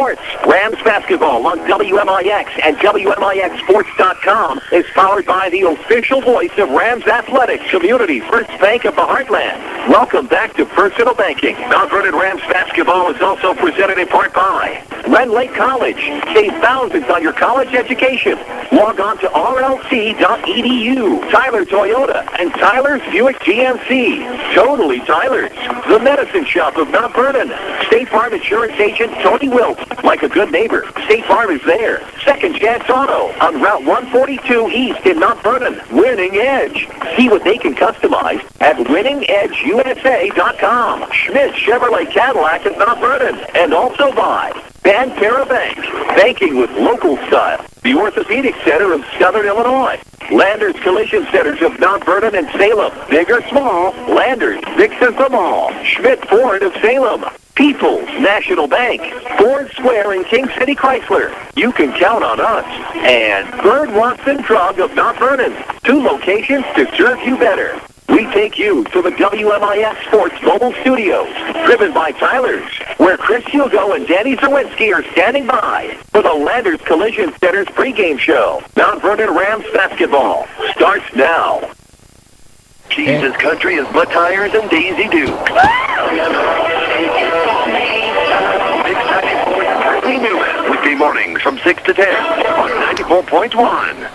Sports. Rams Basketball on WMIX and WMIXSports.com is powered by the official voice of Rams Athletics, Community First Bank of the Heartland. Welcome back to Personal Banking. Mount Vernon Rams Basketball is also presented in part by Ren Lake College. Save thousands on your college education. Log on to rlc.edu. Tyler Toyota and Tyler's Buick GMC. Totally Tyler's. The Medicine Shop of Mount Vernon. State Farm Insurance Agent Tony Wilt. Like a good neighbor, State Farm is there. Second Chance Auto on Route 142 East in Mount Vernon. Winning Edge. See what they can customize at winningedgeusa.com. Schmidt Chevrolet Cadillac in Mount Vernon. And also by Banterra Bank. Banking with local style. The Orthopedic Center of Southern Illinois. Landers Collision Centers of Mount Vernon and Salem. Big or small, Landers fixes them all. Schmidt Ford of Salem. People's National Bank. Ford Square in King City Chrysler. You can count on us. And Bird Watson Drug of Mount Vernon. 2 locations to serve you better. We take you to the WMIX Sports Mobile Studios, driven by Tyler's, where Chris Hugo and Danny Czerwinski are standing by for the Landers Collision Center's pregame show. Mount Vernon Rams Basketball starts now. Jesus Country is Butt Tires and Daisy Duke. Weekday mornings from 6 to 10 on 94.1.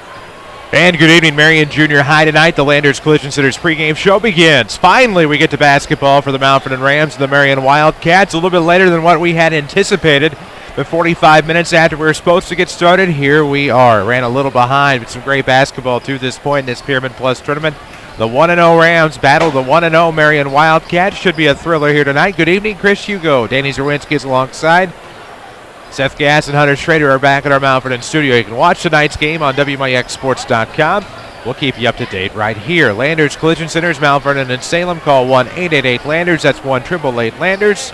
And good evening, Marion Junior High tonight. The Landers Collision Center's pregame show begins. Finally, we get to basketball for the Mount Vernon Rams and the Marion Wildcats. A little bit later than what we had anticipated. But 45 minutes after we were supposed to get started, here we are. Ran a little behind, but some great basketball to this point in this Pyramid Plus tournament. The 1-0 Rams battle the 1-0 Marion Wildcats. Should be a thriller here tonight. Good evening, Chris Hugo. Danny Czerwinski is alongside. Seth Gass and Hunter Schrader are back at our Mount Vernon studio. You can watch tonight's game on WMIXSports.com. We'll keep you up to date right here. Landers Collision Centers, Mount Vernon and Salem. Call 1-888-LANDERS. That's 1-888-LANDERS.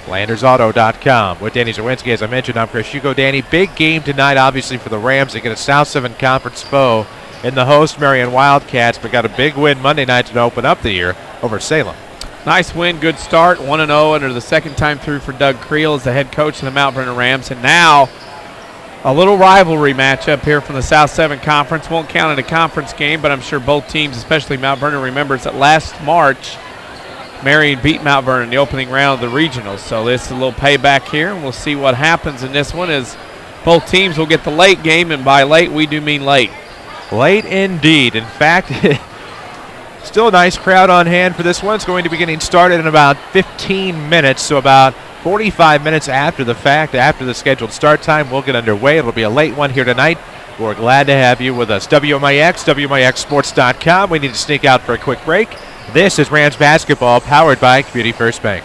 LandersAuto.com. With Danny Czerwinski, as I mentioned, I'm Chris Hugo. Danny, big game tonight, obviously, for the Rams. They get a South 7 Conference foe in the host Marion Wildcats, but got a big win Monday night to open up the year over Salem. Nice win, good start, 1-0 under the second time through for Doug Creel as the head coach of the Mount Vernon Rams. And now a little rivalry matchup here from the South 7 Conference. Won't count it a conference game, but I'm sure both teams, especially Mount Vernon, remembers that last March, Marion beat Mount Vernon in the opening round of the regionals. So this is a little payback here, and we'll see what happens in this one as both teams will get the late game, and by late we do mean late. Late indeed. In fact, still a nice crowd on hand for this one. It's going to be getting started in about 15 minutes, so about 45 minutes after the fact, after the scheduled start time, we'll get underway. It'll be a late one here tonight. We're glad to have you with us. WMIX, WMIXSports.com. We need to sneak out for a quick break. This is Rams Basketball, powered by Community First Bank.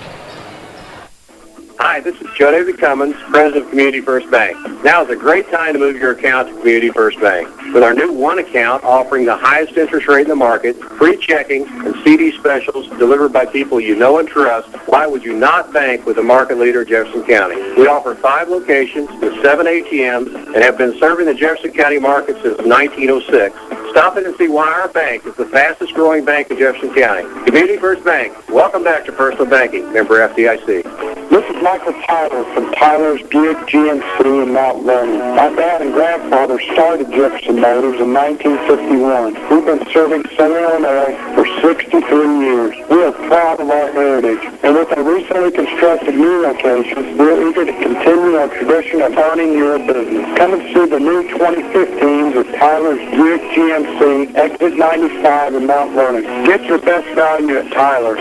Hi, this is Joe David Cummins, President of Community First Bank. Now is a great time to move your account to Community First Bank. With our new One account offering the highest interest rate in the market, free checking, and CD specials delivered by people you know and trust, why would you not bank with the market leader, Jefferson County? We offer 5 locations with 7 ATMs and have been serving the Jefferson County market since 1906. Stop in and see why our bank is the fastest growing bank in Jefferson County. Community First Bank. Welcome back to Personal Banking. Member FDIC. This is Michael Tyler from Tyler's Buick GMC in Mount Vernon. My dad and grandfather started Jefferson Motors in 1951. We've been serving Southern Illinois for 63 years. We are proud of our heritage. And with our recently constructed new locations, we're eager to continue our tradition of owning your business. Come and see the new 2015s of Tyler's Buick GMC, exit 95 in Mount Vernon. Get your best value at Tyler's.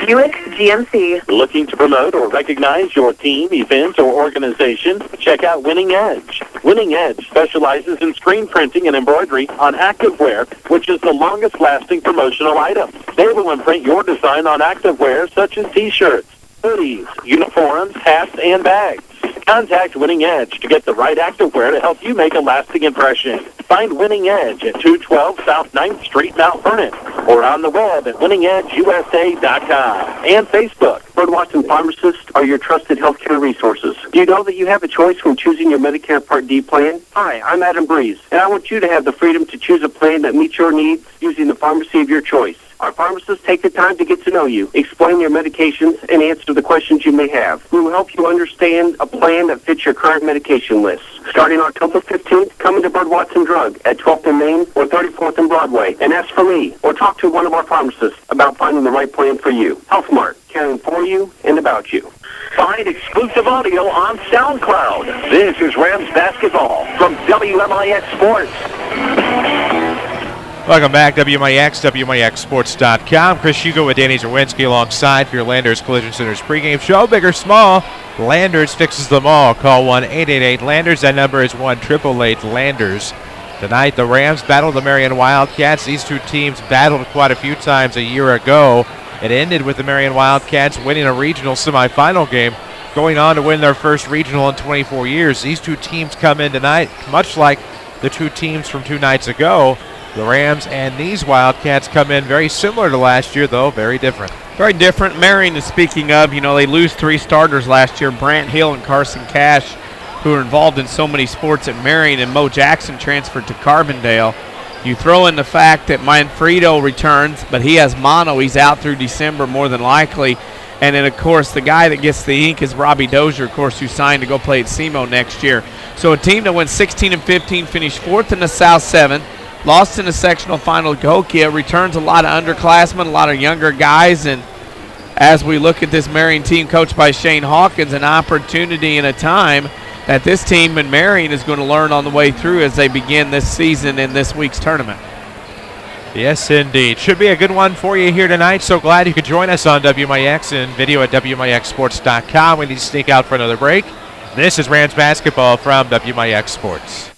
Buick GMC. Looking to promote or recognize your team, event, or organization? Check out Winning Edge. Winning Edge specializes in screen printing and embroidery on activewear, which is the longest-lasting promotional item. They will imprint your design on activewear such as T-shirts, hoodies, uniforms, hats, and bags. Contact Winning Edge to get the right activewear to help you make a lasting impression. Find Winning Edge at 212 South 9th Street, Mount Vernon, or on the web at winningedgeusa.com and Facebook. Bird Watson Pharmacists are your trusted healthcare resources. Do you know that you have a choice when choosing your Medicare Part D plan? Hi, I'm Adam Breeze, and I want you to have the freedom to choose a plan that meets your needs using the pharmacy of your choice. Our pharmacists take the time to get to know you, explain your medications, and answer the questions you may have. We will help you understand a plan that fits your current medication list. Starting October 15th, come into Bird Watson Drug at 12th and Main or 34th and Broadway and ask for me or talk to one of our pharmacists about finding the right plan for you. Health Mart, caring for you and about you. Find exclusive audio on SoundCloud. This is Rams Basketball from WMIX Sports. Welcome back, WMIX, WMIXsports.com. Chris Hugo with Danny Czerwinski alongside for your Landers Collision Center's pregame show. Big or small, Landers fixes them all. Call 1-888-LANDERS. That number is 1-888-LANDERS. Tonight, the Rams battle the Marion Wildcats. These two teams battled quite a few times a year ago. It ended with the Marion Wildcats winning a regional semifinal game, going on to win their first regional in 24 years. These two teams come in tonight, much like the two teams from 2 nights ago. The Rams and these Wildcats come in very similar to last year, though very different. Very different. Marion is speaking of, they lose 3 starters last year, Brant Hill and Carson Cash, who are involved in so many sports at Marion, and Mo Jackson transferred to Carbondale. You throw in the fact that Manfredo returns, but he has mono. He's out through December more than likely. And then, of course, the guy that gets the ink is Robbie Dozier, of course, who signed to go play at SEMO next year. So a team that went 16-15, finished 4th in the South 7, lost in the sectional final to Cahokia, returns a lot of underclassmen, a lot of younger guys. And as we look at this Marion team coached by Shane Hawkins, an opportunity and a time that this team in Marion is going to learn on the way through as they begin this season in this week's tournament. Yes, indeed. Should be a good one for you here tonight. So glad you could join us on WMIX and video at WMIXsports.com. We need to sneak out for another break. This is Rams Basketball from WMIX Sports.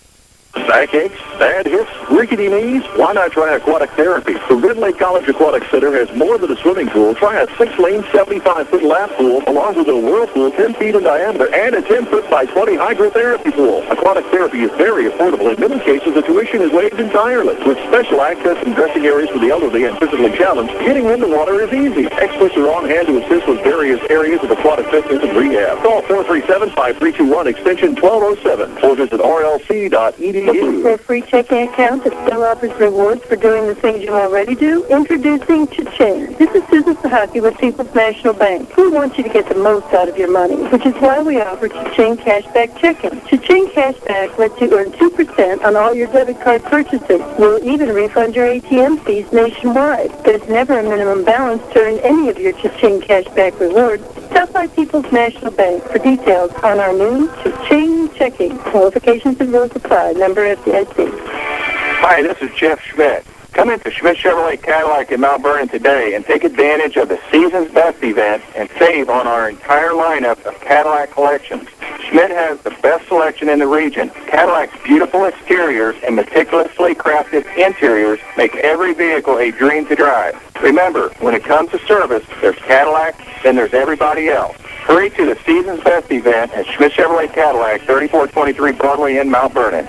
Backaches, bad hips, rickety knees? Why not try aquatic therapy? The Red Lake College Aquatic Center has more than a swimming pool. Try a 6-lane, 75-foot lap pool, along with a whirlpool 10 feet in diameter and a 10-foot by 20 hydrotherapy pool. Aquatic therapy is very affordable. In many cases, the tuition is waived entirely. With special access and dressing areas for the elderly and physically challenged, getting in the water is easy. Experts are on hand to assist with various areas of aquatic fitness and rehab. Call 437-5321, extension 1207, or visit rlc.edu. Looking for a free checking account that still offers rewards for doing the things you already do? Introducing Cha-Ching. This is Susan Sahaki with People's National Bank. We want you to get the most out of your money, which is why we offer Cha-Ching Cashback Checking. Cha-Ching Cashback lets you earn 2% on all your debit card purchases. We'll even refund your ATM fees nationwide. There's never a minimum balance to earn any of your Cha-Ching Cashback rewards. Stop by People's National Bank for details on our new Cha-Ching Checking. Qualifications and rules apply. Member FDIC. Hi, this is Jeff Schmidt. Come into Schmidt Chevrolet Cadillac in Mount Vernon today and take advantage of the Season's Best event and save on our entire lineup of Cadillac collections. Schmidt has the best selection in the region. Cadillac's beautiful exteriors and meticulously crafted interiors make every vehicle a dream to drive. Remember, when it comes to service, there's Cadillac, then there's everybody else. Hurry to the Season's Best event at Schmidt Chevrolet Cadillac, 3423 Broadway in Mount Vernon.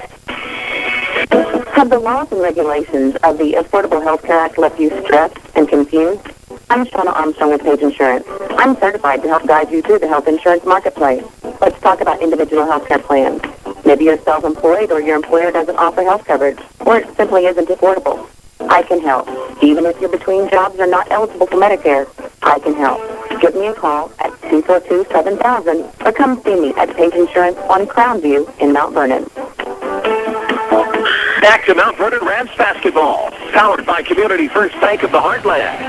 Have the laws and regulations of the Affordable Health Care Act left you stressed and confused? I'm Shauna Armstrong with Page Insurance. I'm certified to help guide you through the health insurance marketplace. Let's talk about individual health care plans. Maybe you're self-employed or your employer doesn't offer health coverage, or it simply isn't affordable. I can help. Even if you're between jobs or not eligible for Medicare, I can help. Give me a call at 242-7000 or come see me at Page Insurance on Crown View in Mount Vernon. Back to Mount Vernon Rams Basketball, powered by Community First Bank of the Heartland.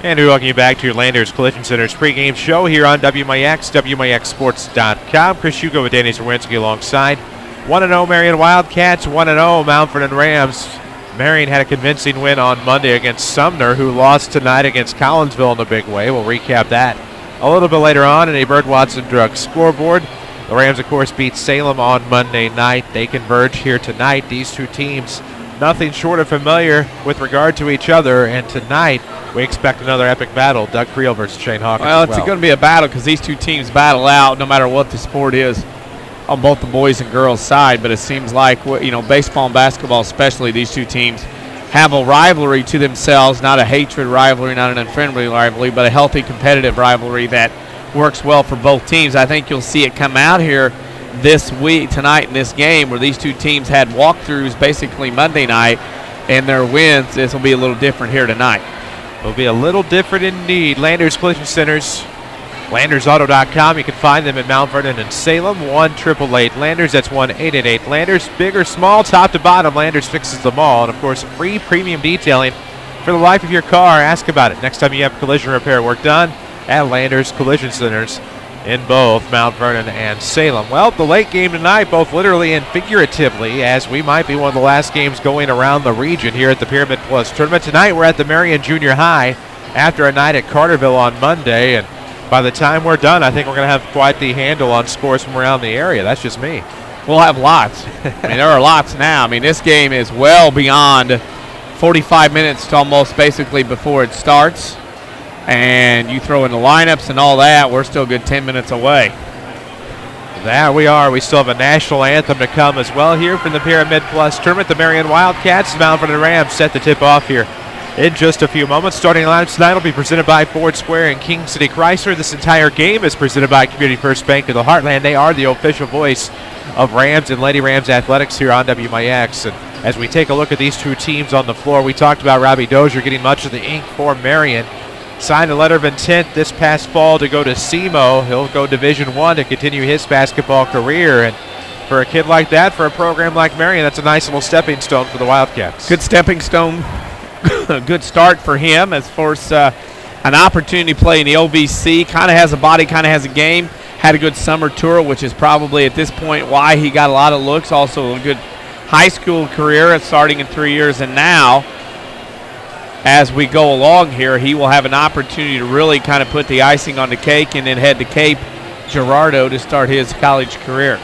And we welcome you back to your Landers Collision Center's pregame show here on WMIX, WMIXsports.com. Chris Hugo with Danny Czerwinski alongside. 1-0 Marion Wildcats, 1-0 Mount Vernon Rams. Marion had a convincing win on Monday against Sumner, who lost tonight against Collinsville in a big way. We'll recap that a little bit later on in a Bird Watson Drug scoreboard. The Rams, of course, beat Salem on Monday night. They converge here tonight. These two teams, nothing short of familiar with regard to each other. And tonight, we expect another epic battle. Doug Creel versus Shane Hawkins. Well, it's going to be a battle because these two teams battle out no matter what the sport is on both the boys and girls side. But it seems like, baseball and basketball especially, these two teams have a rivalry to themselves, not a hatred rivalry, not an unfriendly rivalry, but a healthy competitive rivalry that works well for both teams. I think you'll see it come out here this week, tonight in this game, where these two teams had walkthroughs basically Monday night. in their wins, this will be a little different here tonight. It'll be a little different indeed. Landers Collision Centers, LandersAuto.com. You can find them in Mount Vernon and Salem. 1-888 Landers. That's 1-888 Landers. Big or small, top to bottom, Landers fixes them all. And of course, free premium detailing for the life of your car. Ask about it next time you have collision repair work done at Landers Collision Centers in both Mount Vernon and Salem. Well, the late game tonight, both literally and figuratively, as we might be one of the last games going around the region here at the Pyramid Plus tournament. Tonight we're at the Marion Junior High after a night at Carterville on Monday, and by the time we're done, I think we're going to have quite the handle on scores from around the area. That's just me. We'll have lots. I mean, there are lots now. I mean, this game is well beyond 45 minutes to almost basically before it starts. And you throw in the lineups and all that, we're still a good 10 minutes away. There we are. We still have a national anthem to come as well here from the Pyramid Plus tournament. The Marion Wildcats and Mount Vernon Rams set the tip off here in just a few moments. Starting lineups tonight will be presented by Ford Square and King City Chrysler. This entire game is presented by Community First Bank of the Heartland. They are the official voice of Rams and Lady Rams athletics here on WMIX. And as we take a look at these two teams on the floor, we talked about Robbie Dozier getting much of the ink for Marion. Signed a letter of intent this past fall to go to SEMO. He'll go Division I to continue his basketball career. And for a kid like that, for a program like Marion, that's a nice little stepping stone for the Wildcats. Good stepping stone. Good start for him as far as an opportunity to play in the OVC. Kind of has a body, kind of has a game. Had a good summer tour, which is probably at this point why he got a lot of looks. Also a good high school career starting in 3 years. And now, as we go along here, he will have an opportunity to really kind of put the icing on the cake and then head to Cape Girardeau to start his college career.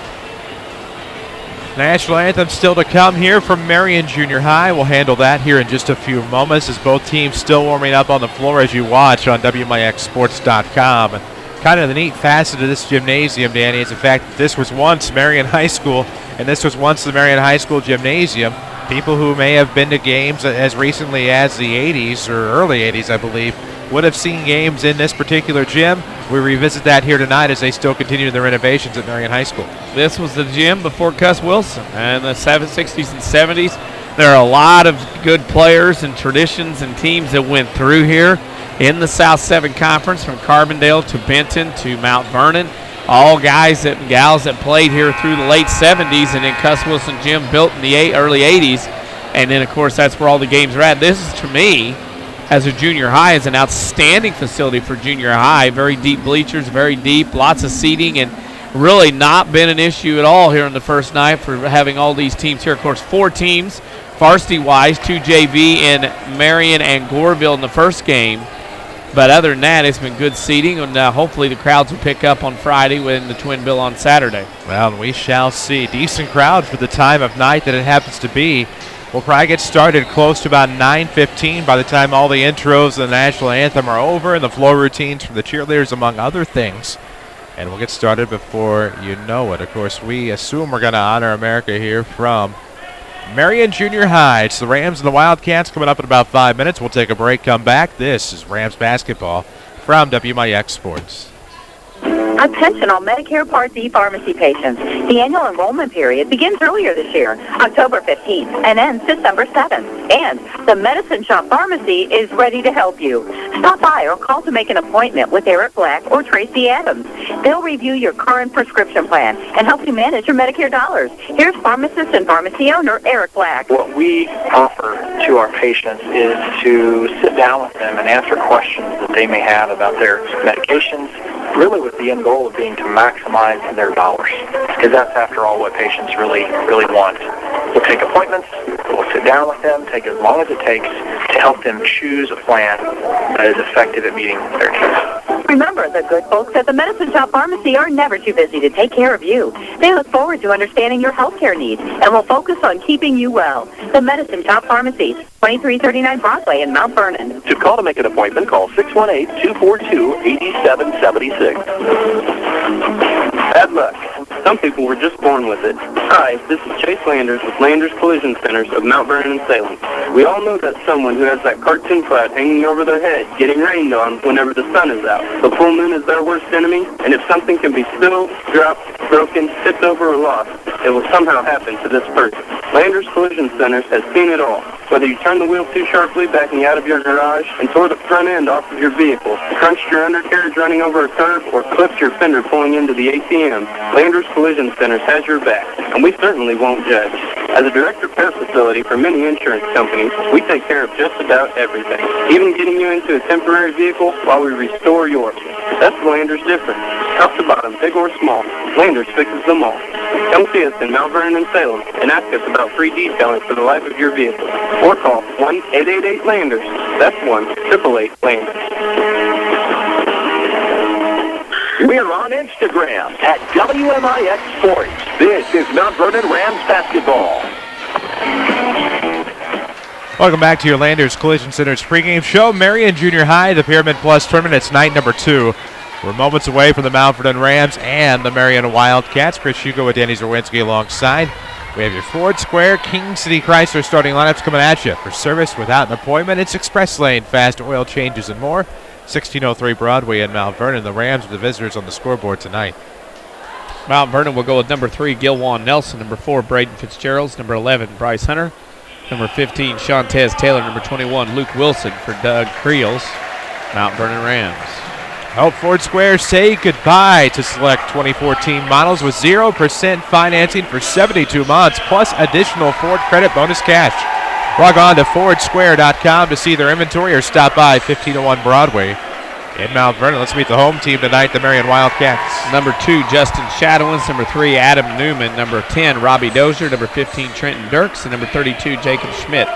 National anthem still to come here from Marion Junior High. We'll handle that here in just a few moments as both teams still warming up on the floor as you watch on WMIXsports.com. And kind of the neat facet of this gymnasium, Danny, is the fact that this was once Marion High School and this was once the Marion High School gymnasium. People who may have been to games as recently as the 80s or early 80s, I believe, would have seen games in this particular gym. We revisit that here tonight as they still continue their renovations at Marion High School. This was the gym before Cuss Wilson in the 60s and 70s. There are a lot of good players and traditions and teams that went through here in the South 7 Conference, from Carbondale to Benton to Mount Vernon. All guys and gals that played here through the late 70s, and then Cuss Wilson Gym built in the early 80s. And then, of course, that's where all the games are at. This is, to me, as a junior high, is an outstanding facility for junior high. Very deep bleachers, very deep, lots of seating, and really not been an issue at all here on the first night for having all these teams here. Of course, 4 teams, varsity-wise, 2 JV in Marion and Goreville in the first game. But other than that, it's been good seating, and hopefully the crowds will pick up on Friday with the Twin Bill on Saturday. Well, we shall see. Decent crowd for the time of night that it happens to be. We'll probably get started close to about 9:15 by the time all the intros and the national anthem are over and the floor routines from the cheerleaders, among other things. And we'll get started before you know it. Of course, we assume we're going to honor America here from Marion Junior High. It's the Rams and the Wildcats coming up in about 5 minutes. We'll take a break, come back. This is Rams Basketball from WMIX Sports. Attention all Medicare Part D pharmacy patients. The annual enrollment period begins earlier this year, October 15th, and ends December 7th. And the Medicine Shop Pharmacy is ready to help you. Stop by or call to make an appointment with Eric Black or Tracy Adams. They'll review your current prescription plan and help you manage your Medicare dollars. Here's pharmacist and pharmacy owner Eric Black. What we offer to our patients is to sit down with them and answer questions that they may have about their medications, really with the end goal of being to maximize their dollars, because that's, after all, what patients really want. We'll take appointments, we'll sit down with them, take as long as it takes to help them choose a plan that is effective at meeting their needs. Remember, the good folks at the Medicine Shop Pharmacy are never too busy to take care of you. They look forward to understanding your health care needs and will focus on keeping you well. The Medicine Shop Pharmacy, 2339 Broadway in Mount Vernon. To call to make an appointment, call 618-242-8776. Bad luck. Some people were just born with it. Hi, this is Chase Landers with Landers Collision Centers of Mount Vernon and Salem. We all know that someone who has that cartoon cloud hanging over their head, getting rained on whenever the sun is out. The full moon is their worst enemy, and if something can be spilled, dropped, broken, tipped over, or lost, it will somehow happen to this person. Landers Collision Centers has seen it all. Whether you turn the wheel too sharply backing out of your garage and tore the front end off of your vehicle, crunched your undercarriage running over a curb, or clipped your fender pulling into the ATM, Landers Collision Centers has your back, and we certainly won't judge. As a direct repair facility for many insurance companies, we take care of just about everything, even getting you into a temporary vehicle while we restore yours. That's Landers different. Top to bottom, big or small, Landers fixes them all. Come see us in Mount Vernon and Salem and ask us about free detailing for the life of your vehicle. Or call 1-888-LANDERS. That's 1-888-LANDERS. We are on Instagram at WMIX Sports. This is Mount Vernon Rams Basketball. Welcome back to your Landers Collision Center's pregame show. Marion Junior High, the Pyramid Plus tournament. It's night number 2. We're moments away from the Mount Vernon Rams and the Marion Wildcats. Chris Hugo with Danny Czerwinski alongside. We have your Ford Square, King City Chrysler starting lineups coming at you. For service without an appointment, it's Express Lane, fast oil changes, and more. 1603 Broadway in Mount Vernon. The Rams are the visitors on the scoreboard tonight. Mount Vernon will go with number 3, Gilwan Nelson. Number 4, Braden Fitzgerald. Number 11, Bryce Hunter. Number 15, Shantez Taylor. Number 21, Luke Wilson for Doug Creels. Mount Vernon Rams. Help Ford Square say goodbye to select 2014 models with 0% financing for 72 months, plus additional Ford credit bonus cash. Log on to FordSquare.com to see their inventory or stop by 1501 Broadway in Mount Vernon. Let's meet the home team tonight, the Marion Wildcats. Number 2, Justin Shadowins. Number 3, Adam Newman. Number 10, Robbie Dozier. Number 15, Trenton Dirks. And number 32, Jacob Schmidt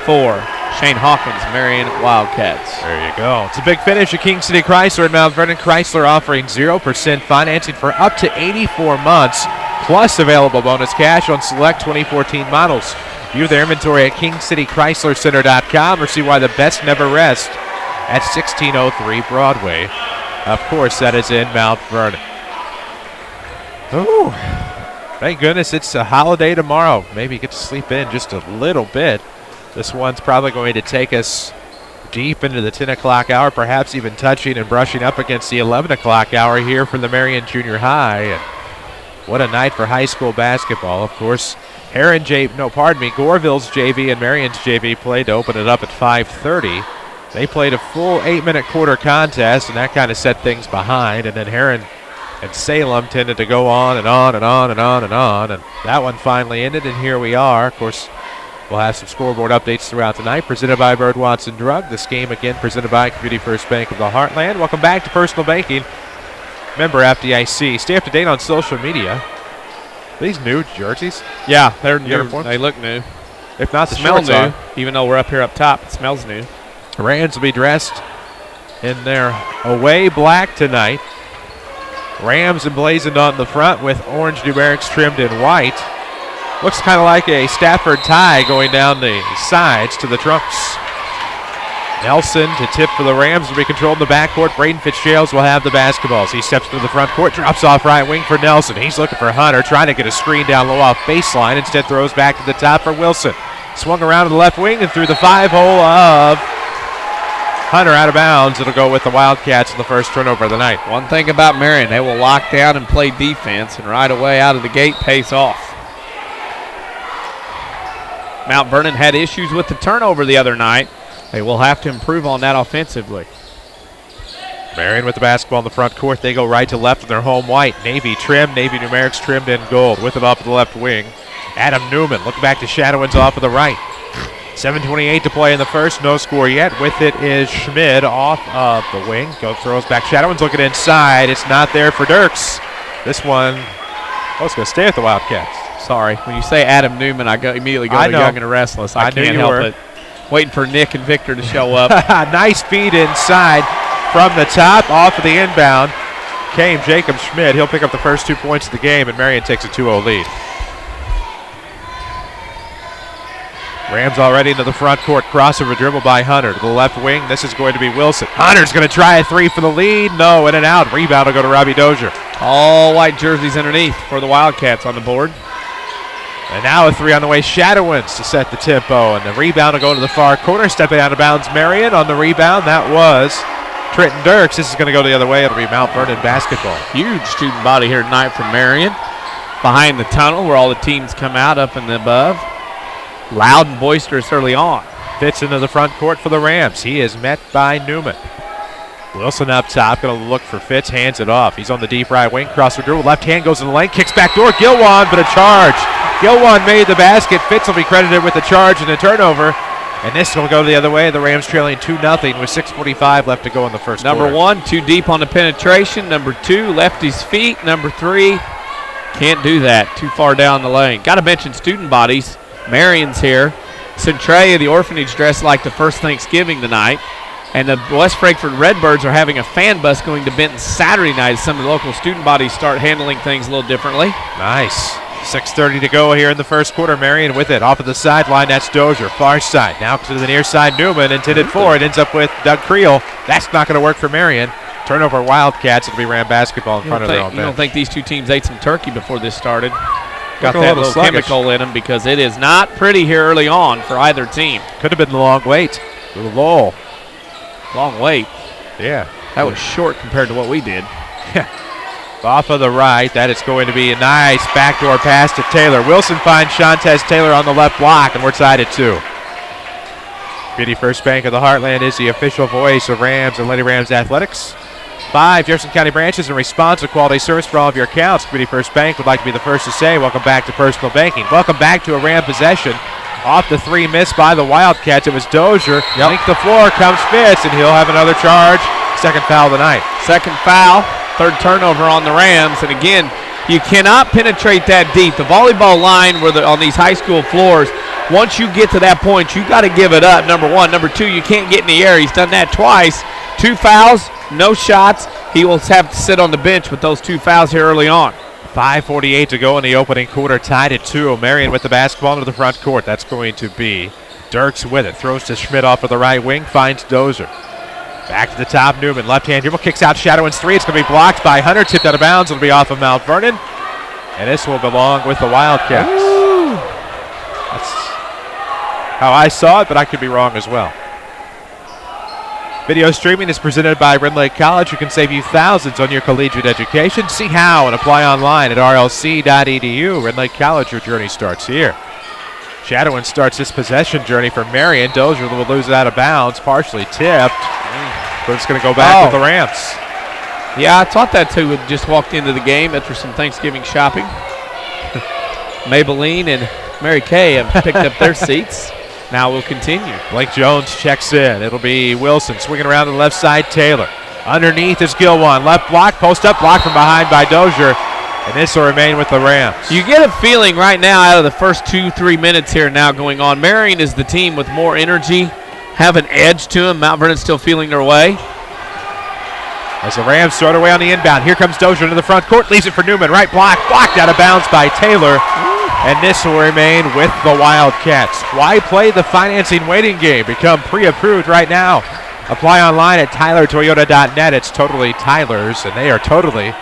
for Shane Hawkins, Marion Wildcats. There you go. It's a big finish at King City Chrysler at Mount Vernon. Chrysler offering 0% financing for up to 84 months, plus available bonus cash on select 2014 models. View their inventory at KingCityChryslerCenter.com or see why the best never rest at 1603 Broadway. Of course, that is in Mount Vernon. Ooh, thank goodness it's a holiday tomorrow. Maybe get to sleep in just a little bit. This one's probably going to take us deep into the 10 o'clock hour, perhaps even touching and brushing up against the 11 o'clock hour here from the Marion Junior High. And what a night for high school basketball. Of course, Goreville's JV and Marion's JV played to open it up at 5:30. They played a full 8-minute quarter contest, and that kind of set things behind. And then Heron and Salem tended to go on and on and on and on and on. And that one finally ended, and here we are. Of course, we'll have some scoreboard updates throughout the night, presented by Bird Watson Drug. This game, again, presented by Community First Bank of the Heartland. Welcome back to Personal Banking. Member FDIC. Stay up to date on social media. These new jerseys? Yeah, they're new. Uniforms? They look new. If not, the Smell shorts new. are. Even though we're up here up top, it smells new. The Rams will be dressed in their away black tonight. Rams emblazoned on the front with orange numerics trimmed in white. Looks kind of like a Stafford tie going down the sides to the trunks. Nelson to tip for the Rams will be controlled in the backcourt. Braden Fitzgerald will have the basketballs. He steps to the front court, drops off right wing for Nelson. He's looking for Hunter, trying to get a screen down low off baseline. Instead throws back to the top for Wilson. Swung around to the left wing and through the 5-hole of Hunter out of bounds. It'll go with the Wildcats in the first turnover of the night. One thing about Marion, they will lock down and play defense, and right away out of the gate pays off. Mount Vernon had issues with the turnover the other night. They will have to improve on that offensively. Marion with the basketball in the front court. They go right to left in their home white. Navy trim, Navy numerics trimmed in gold. With it off the left wing. Adam Newman looking back to Shadowins off of the right. 7:28 to play in the first. No score yet. With it is Schmid off of the wing. Throws back. Shadowins looking inside. It's not there for Dirks. This one, it's going to stay with the Wildcats. Sorry. When you say Adam Newman, I immediately go to Young and Restless. I can't help it. Waiting for Nick and Victor to show up. Nice feed inside from the top. Off of the inbound came Jacob Schmidt. He'll pick up the first 2 points of the game, and Marion takes a 2-0 lead. Rams already into the front court. Crossover dribble by Hunter to the left wing. This is going to be Wilson. Hunter's going to try a three for the lead. No, in and out. Rebound will go to Robbie Dozier. All white jerseys underneath for the Wildcats on the board. And now a three on the way. Shadowins to set the tempo. And the rebound will go to the far corner. Stepping out of bounds, Marion on the rebound. That was Trenton Dirks. This is going to go the other way. It'll be Mount Vernon basketball. Huge student body here tonight from Marion. Behind the tunnel where all the teams come out up in the above. loud and boisterous early on. Fitz into the front court for the Rams. He is met by Newman. Wilson up top, going to look for Fitz, hands it off. He's on the deep right wing, crosser dribble, left hand goes in the lane, kicks back door, Gilwan, but a charge. Gilwan made the basket. Fitz will be credited with the charge and the turnover. And this will go the other way. The Rams trailing 2-0 with 6:45 left to go in the first quarter. Number 1, too deep on the penetration. Number 2, left his feet. Number 3, can't do that. Too far down the lane. Got to mention student bodies. Marion's here. Centralia, the orphanage, dressed like the first Thanksgiving tonight. And the West Frankfort Redbirds are having a fan bus going to Benton Saturday night as some of the local student bodies start handling things a little differently. Nice. 6:30 to go here in the first quarter. Marion with it off of the sideline. That's Dozier, far side. Now to the near side, Newman intended for it. Ends up with Doug Creel. That's not going to work for Marion. Turnover Wildcats. It'll be Ram basketball in front of their own bench. You don't think these two teams ate some turkey before this started? Got that little chemical in them because it is not pretty here early on for either team. Could have been the long wait. A little lull. Long wait. Yeah. That was short compared to what we did. Yeah. Off of the right, that is going to be a nice backdoor pass to Taylor. Wilson finds Shantez Taylor on the left block, and we're tied at 2. Community First Bank of the Heartland is the official voice of Rams and Lady Rams Athletics. 5 Jefferson County branches in response to quality service for all of your accounts. Community First Bank would like to be the first to say, welcome back to personal banking. Welcome back to a Ram possession. Off the 3 missed by the Wildcats. It was Dozier. Link the floor, comes Fitz, and he'll have another charge. Second foul of the night. Second foul. Third turnover on the Rams, and again, you cannot penetrate that deep. The volleyball line on these high school floors, once you get to that point, you got to give it up, number 1. Number 2, you can't get in the air. He's done that twice. 2 fouls, no shots. He will have to sit on the bench with those 2 fouls here early on. 5:48 to go in the opening quarter, tied at 2. Marion with the basketball into the front court. That's going to be Dirks with it. Throws to Schmidt off of the right wing, finds Dozier. Back to the top, Newman, left-hand dribble, kicks out Shadowin's 3. It's going to be blocked by Hunter, tipped out of bounds. It'll be off of Mount Vernon, and this will belong with the Wildcats. Ooh. That's how I saw it, but I could be wrong as well. Video streaming is presented by Red Lake College, who can save you thousands on your collegiate education. See how and apply online at rlc.edu. Red Lake College, your journey starts here. Shadowin starts this possession journey for Marion. Dozier will lose it out of bounds, partially tipped. But it's going to go back to the Rams. Yeah, I thought that two had just walked into the game after some Thanksgiving shopping. Maybelline and Mary Kay have picked up their seats. Now we'll continue. Blake Jones checks in. It'll be Wilson swinging around to the left side. Taylor. Underneath is Gilwan. Left block, post up, block from behind by Dozier. And this will remain with the Rams. You get a feeling right now out of the first 2-3 minutes here now going on. Marion is the team with more energy, have an edge to them. Mount Vernon still feeling their way. As the Rams start away on the inbound. Here comes Dozier into the front court. Leaves it for Newman. Right block. Blocked out of bounds by Taylor. And this will remain with the Wildcats. Why play the financing waiting game? Become pre-approved right now. Apply online at tylertoyota.net. It's totally Tyler's, and they are totally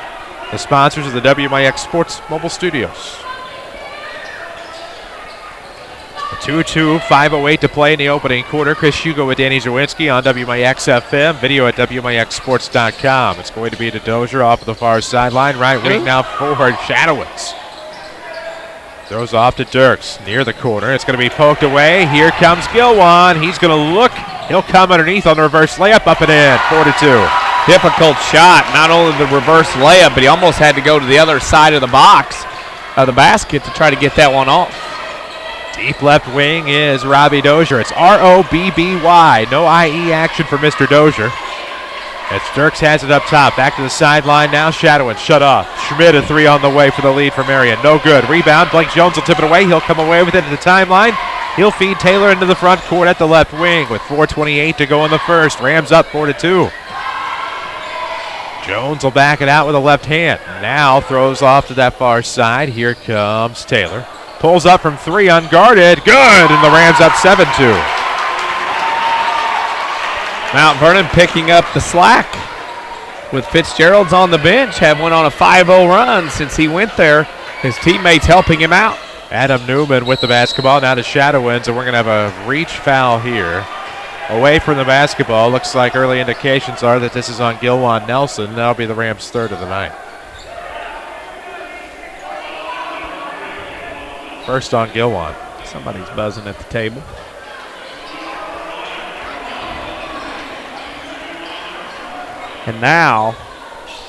the sponsors of the WMIX Sports Mobile Studios. 2-2, 5:08 to play in the opening quarter. Chris Hugo with Danny Czerwinski on WMIX FM. Video at WMIXsports.com. It's going to be to Dozier off of the far sideline. Right wing now forward, Shadowitz. Throws off to Dirks near the corner. It's going to be poked away. Here comes Gilwan. He's going to look. He'll come underneath on the reverse layup, up and in, 4-2. Difficult shot. Not only the reverse layup, but he almost had to go to the other side of the box, of the basket, to try to get that one off. Deep left wing is Robbie Dozier. It's R-O-B-B-Y. No I-E action for Mr. Dozier. As Dirks has it up top. Back to the sideline now. Shadowin shut off. Schmidt a 3 on the way for the lead for Marion. No good. Rebound. Blake Jones will tip it away. He'll come away with it at the timeline. He'll feed Taylor into the front court at the left wing with 4:28 to go in the first. Rams up 4-2. Jones will back it out with a left hand. Now throws off to that far side. Here comes Taylor. Pulls up from 3 unguarded. Good. And the Rams up 7-2. Mount Vernon picking up the slack with Fitzgerald's on the bench. Went on a 5-0 run since he went there. His teammates helping him out. Adam Newman with the basketball. Now to Shadowinds, and we're going to have a reach foul here. Away from the basketball. Looks like early indications are that this is on Gilwan Nelson. That'll be the Rams' third of the night. First on Gilwan. Somebody's buzzing at the table. And now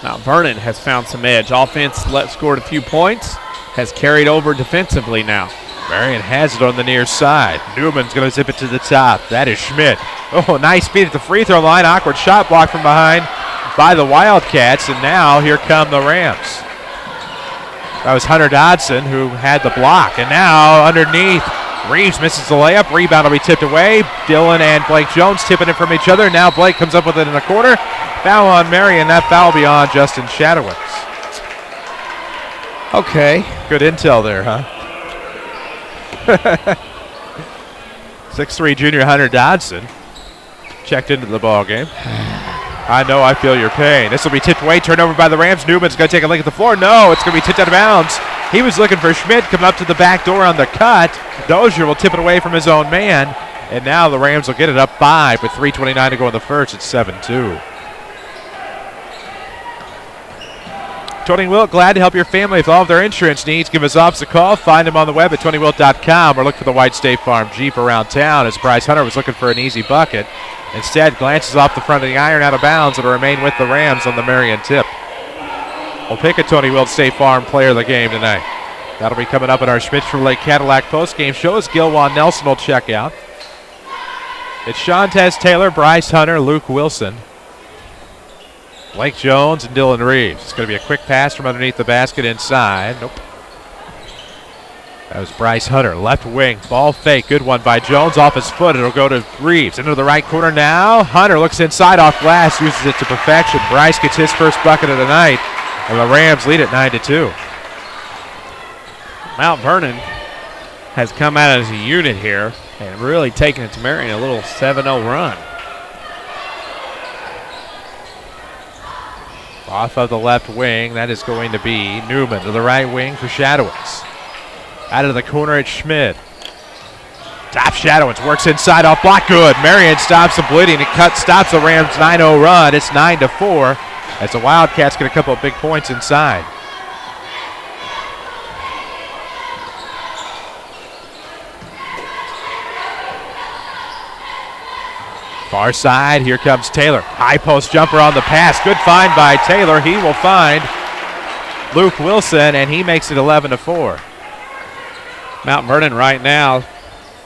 Mount Vernon has found some edge. Offense scored a few points, has carried over defensively now. Marion has it on the near side. Newman's going to zip it to the top. That is Schmidt. Oh, nice speed at the free throw line. Awkward shot block from behind by the Wildcats, and now here come the Rams. That was Hunter Dodson who had the block, and now underneath, Reeves misses the layup. Rebound will be tipped away. Dylan and Blake Jones tipping it from each other. Now Blake comes up with it in the corner. Foul on Marion. That foul will be on Justin Shadowitz. Okay. Good intel there, huh? 6'3" junior Hunter Dodson checked into the ball game. I know, I feel your pain. This will be tipped away, turned over by the Rams. Newman's going to take a look at the floor. No, it's going to be tipped out of bounds. He was looking for Schmidt, coming up to the back door on the cut. Dozier will tip it away from his own man. And now the Rams will get it up 5 with 3:29 to go in the first. It's 7-2. Tony Wilt, glad to help your family with all of their insurance needs. Give his office a call. Find him on the web at TonyWilt.com or look for the white State Farm Jeep around town, as Bryce Hunter was looking for an easy bucket. Instead, glances off the front of the iron, out of bounds. It'll remain with the Rams on the Marion tip. We'll pick a Tony Wilt State Farm player of the game tonight. That'll be coming up in our Schmidt-Chevrolet Cadillac postgame show as Gilwan Nelson will check out. It's Shantez Taylor, Bryce Hunter, Luke Wilson, Blake Jones, and Dylan Reeves. It's going to be a quick pass from underneath the basket inside. Nope. That was Bryce Hunter, left wing, ball fake, good one by Jones, off his foot, it'll go to Reeves, into the right corner now, Hunter looks inside off glass, uses it to perfection. Bryce gets his first bucket of the night, and the Rams lead it 9-2. Mount Vernon has come out as a unit here and really taken it to Marion, a little 7-0 run. Off of the left wing, that is going to be Newman to the right wing for Shadowitz. Out of the corner, it's Schmidt. Top Shadowitz works inside off block. Good. Marion stops the bleeding. It stops the Rams' 9-0 run. It's 9-4 as the Wildcats get a couple of big points inside. Far side, here comes Taylor. High post jumper on the pass. Good find by Taylor. He will find Luke Wilson, and he makes it 11-4. Mount Vernon right now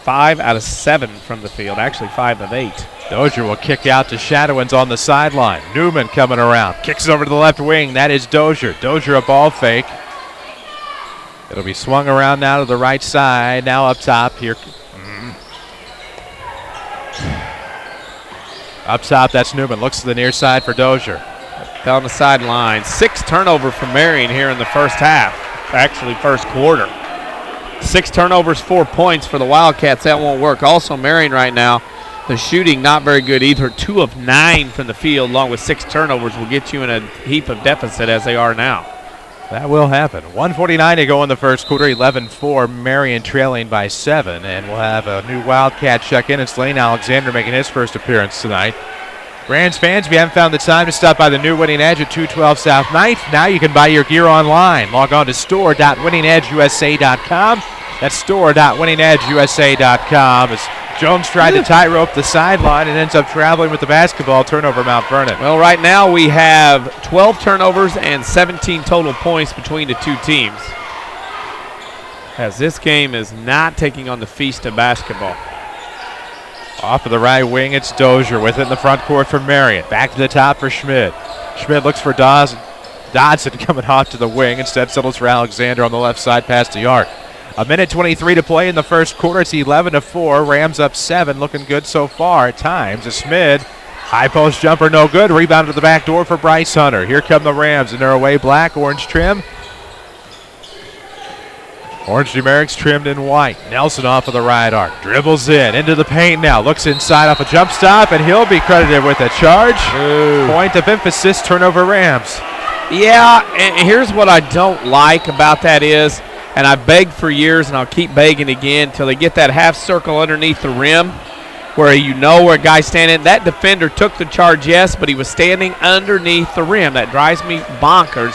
5 out of 7 from the field, actually 5 of 8. Dozier will kick out to Shadowins on the sideline. Newman coming around, kicks it over to the left wing. That is Dozier. Dozier a ball fake. It'll be swung around now to the right side. Now up top here. Up top, that's Newman. Looks to the near side for Dozier. Down the sideline. 6 turnover for Marion here in the first half. Actually, first quarter. 6 turnovers, 4 points for the Wildcats. That won't work. Also, Marion right now, the shooting not very good either. 2 of 9 from the field, along with 6 turnovers, will get you in a heap of deficit as they are now. That will happen. 1:49 to go in the first quarter. 11-4. Marion trailing by 7. And we'll have a new Wildcat check in. It's Lane Alexander making his first appearance tonight. Rams fans, if you haven't found the time to stop by the new Winning Edge at 212 South 9th, now you can buy your gear online. Log on to store.winningedgeusa.com. That's store.winningedgeusa.com. As Jones tried to tie rope the sideline and ends up traveling with the basketball. Turnover, Mount Vernon. Well, right now we have 12 turnovers and 17 total points between the two teams, as this game is not taking on the feast of basketball. Off of the right wing, it's Dozier with it in the front court for Marion. Back to the top for Schmidt. Schmidt looks for Dodson coming off to the wing. Instead settles for Alexander on the left side past the arc. 1:23 to play in the first quarter. It's 11-4. Rams up 7. Looking good so far at times. As Schmidt, high post jumper, no good. Rebound to the back door for Bryce Hunter. Here come the Rams in their away black, orange trim. Orange numerics trimmed in white. Nelson off of the right arc. Dribbles into the paint now. Looks inside off a jump stop, and he'll be credited with a charge. Point of emphasis, turnover Rams. Yeah, and here's what I don't like about that is, and I've begged for years, and I'll keep begging again until they get that half circle underneath the rim where you know where a guy's standing. That defender took the charge, yes, but he was standing underneath the rim. That drives me bonkers.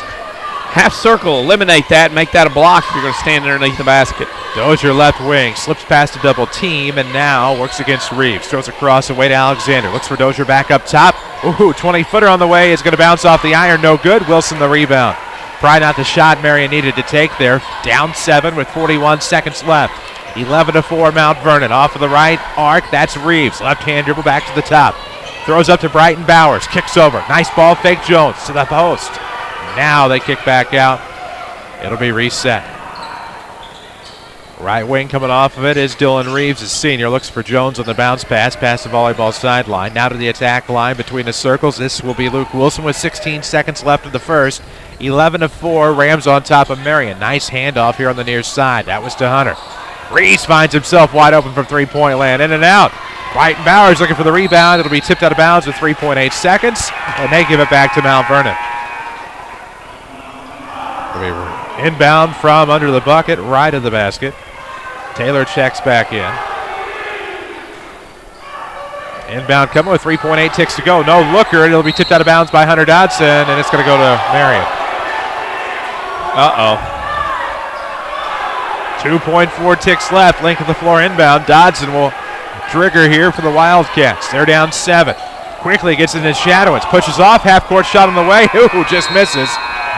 Half circle, eliminate that, make that a block if you're going to stand underneath the basket. Dozier left wing, slips past a double team, and now works against Reeves. Throws across away to Alexander. Looks for Dozier back up top. Ooh, 20-footer on the way. Is going to bounce off the iron. No good. Wilson the rebound. Probably not the shot Marion needed to take there. Down 7 with 41 seconds left. 11-4 Mount Vernon. Off of the right arc. That's Reeves. Left-hand dribble back to the top. Throws up to Brighton Bowers. Kicks over. Nice ball fake. Jones to the post. Now they kick back out. It'll be reset. Right wing coming off of it is Dylan Reeves, a senior. Looks for Jones on the bounce pass, past the volleyball sideline. Now to the attack line between the circles. This will be Luke Wilson with 16 seconds left of the first. 11-4, Rams on top of Marion. Nice handoff here on the near side. That was to Hunter. Reeves finds himself wide open from three-point land. In and out. Brighton Bowers looking for the rebound. It'll be tipped out of bounds with 3.8 seconds, and they give it back to Mount Vernon. Inbound from under the bucket, right of the basket. Taylor checks back in. Inbound coming with 3.8 ticks to go. No looker. It'll be tipped out of bounds by Hunter Dodson, and it's going to go to Marion. 2.4 ticks left. Length of the floor inbound. Dodson will trigger here for the Wildcats. They're down 7. Quickly gets into Shadowins. Pushes off. Half-court shot on the way. Ooh, just misses.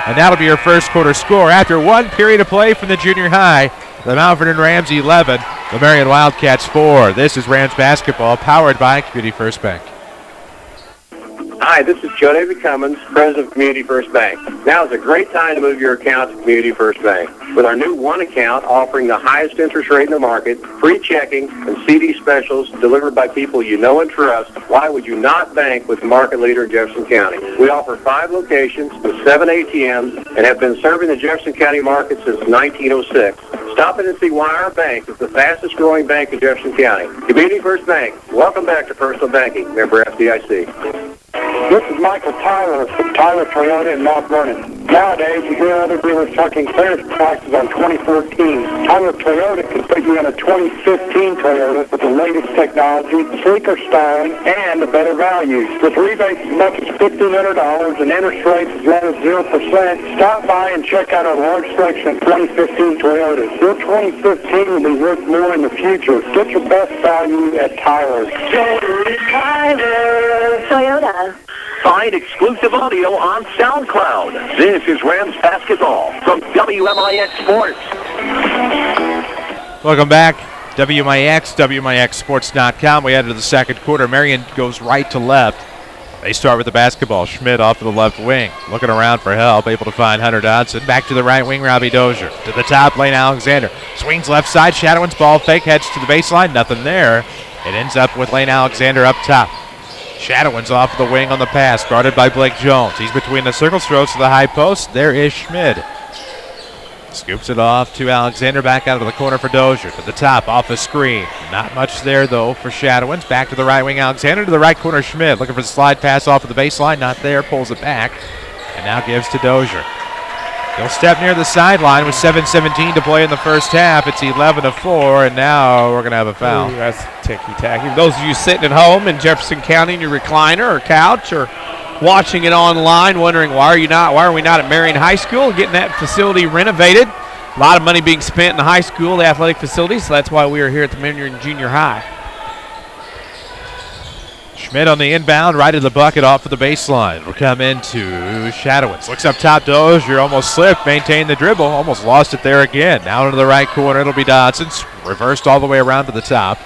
And that'll be your first quarter score. After one period of play from the junior high, the Mount Vernon Rams 11, the Marion Wildcats 4. This is Rams Basketball, powered by Community First Bank. Hi, this is Joe David Cummins, President of Community First Bank. Now is a great time to move your account to Community First Bank. With our new one account offering the highest interest rate in the market, free checking, and CD specials delivered by people you know and trust, why would you not bank with the market leader in Jefferson County? We offer 5 locations with 7 ATMs and have been serving the Jefferson County market since 1906. Stop in and see why our bank is the fastest growing bank in Jefferson County. Community First Bank. Welcome back to Personal Banking. Member FDIC. This is Michael Tyler from Tyler Toyota in Mount Vernon. Nowadays, you hear other dealers talking clearance prices on 2014. Tyler Toyota can put you in a 2015 Toyota with the latest technology, sleeker styling, and a better value. With rebates as much as $1,500 and interest rates as low as 0%, stop by and check out our large selection of 2015 Toyotas. Your 2015 will be worth more in the future. Get your best value at Tyler's. Tyler Toyota. Find exclusive audio on SoundCloud. This is Rams Basketball from WMIX Sports. Welcome back. WMIX, WMIXsports.com. We head to the second quarter. Marion goes right to left. They start with the basketball. Schmidt off to the left wing. Looking around for help. Able to find Hunter Dodson. Back to the right wing, Robbie Dozier. To the top lane, Alexander. Swings left side. Shadowin's ball fake. Heads to the baseline. Nothing there. It ends up with Lane Alexander up top. Shadowin's off the wing on the pass. Guarded by Blake Jones. He's between the circles. Throws to the high post. There is Schmidt. Scoops it off to Alexander. Back out of the corner for Dozier. To the top, off a screen. Not much there, though, for Shadowins. Back to the right wing, Alexander. To the right corner, Schmidt. Looking for the slide pass off of the baseline. Not there. Pulls it back. And now gives to Dozier. He'll step near the sideline with 7:17 to play in the first half. It's 11-4, and now we're going to have a foul. Ooh, that's ticky-tacky. Those of you sitting at home in Jefferson County in your recliner or couch or watching it online, wondering why are we not at Marion High School getting that facility renovated? A lot of money being spent in the high school, the athletic facilities, so that's why we are here at the Marion Junior High. Schmidt on the inbound, right of the bucket off of the baseline. We'll come into Shadowins. Looks up top, Dozier almost slipped, maintained the dribble, almost lost it there again. Now into the right corner, it'll be Dodson. Reversed all the way around to the top.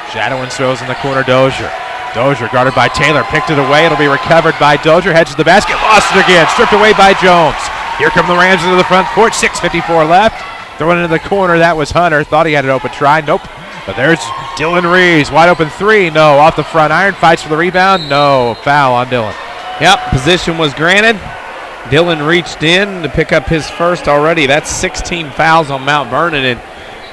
Shadowins throws in the corner, Dozier. Dozier guarded by Taylor, picked it away. It'll be recovered by Dozier, heads to the basket, lost it again, stripped away by Jones. Here come the Rams into the front court, 6:54 left. Throwing it into the corner, that was Hunter. Thought he had an open try, nope. But there's Dylan Reeves, wide open three, no. Off the front iron, fights for the rebound, no. Foul on Dylan. Yep, position was granted. Dylan reached in to pick up his first already. That's 16 fouls on Mount Vernon. And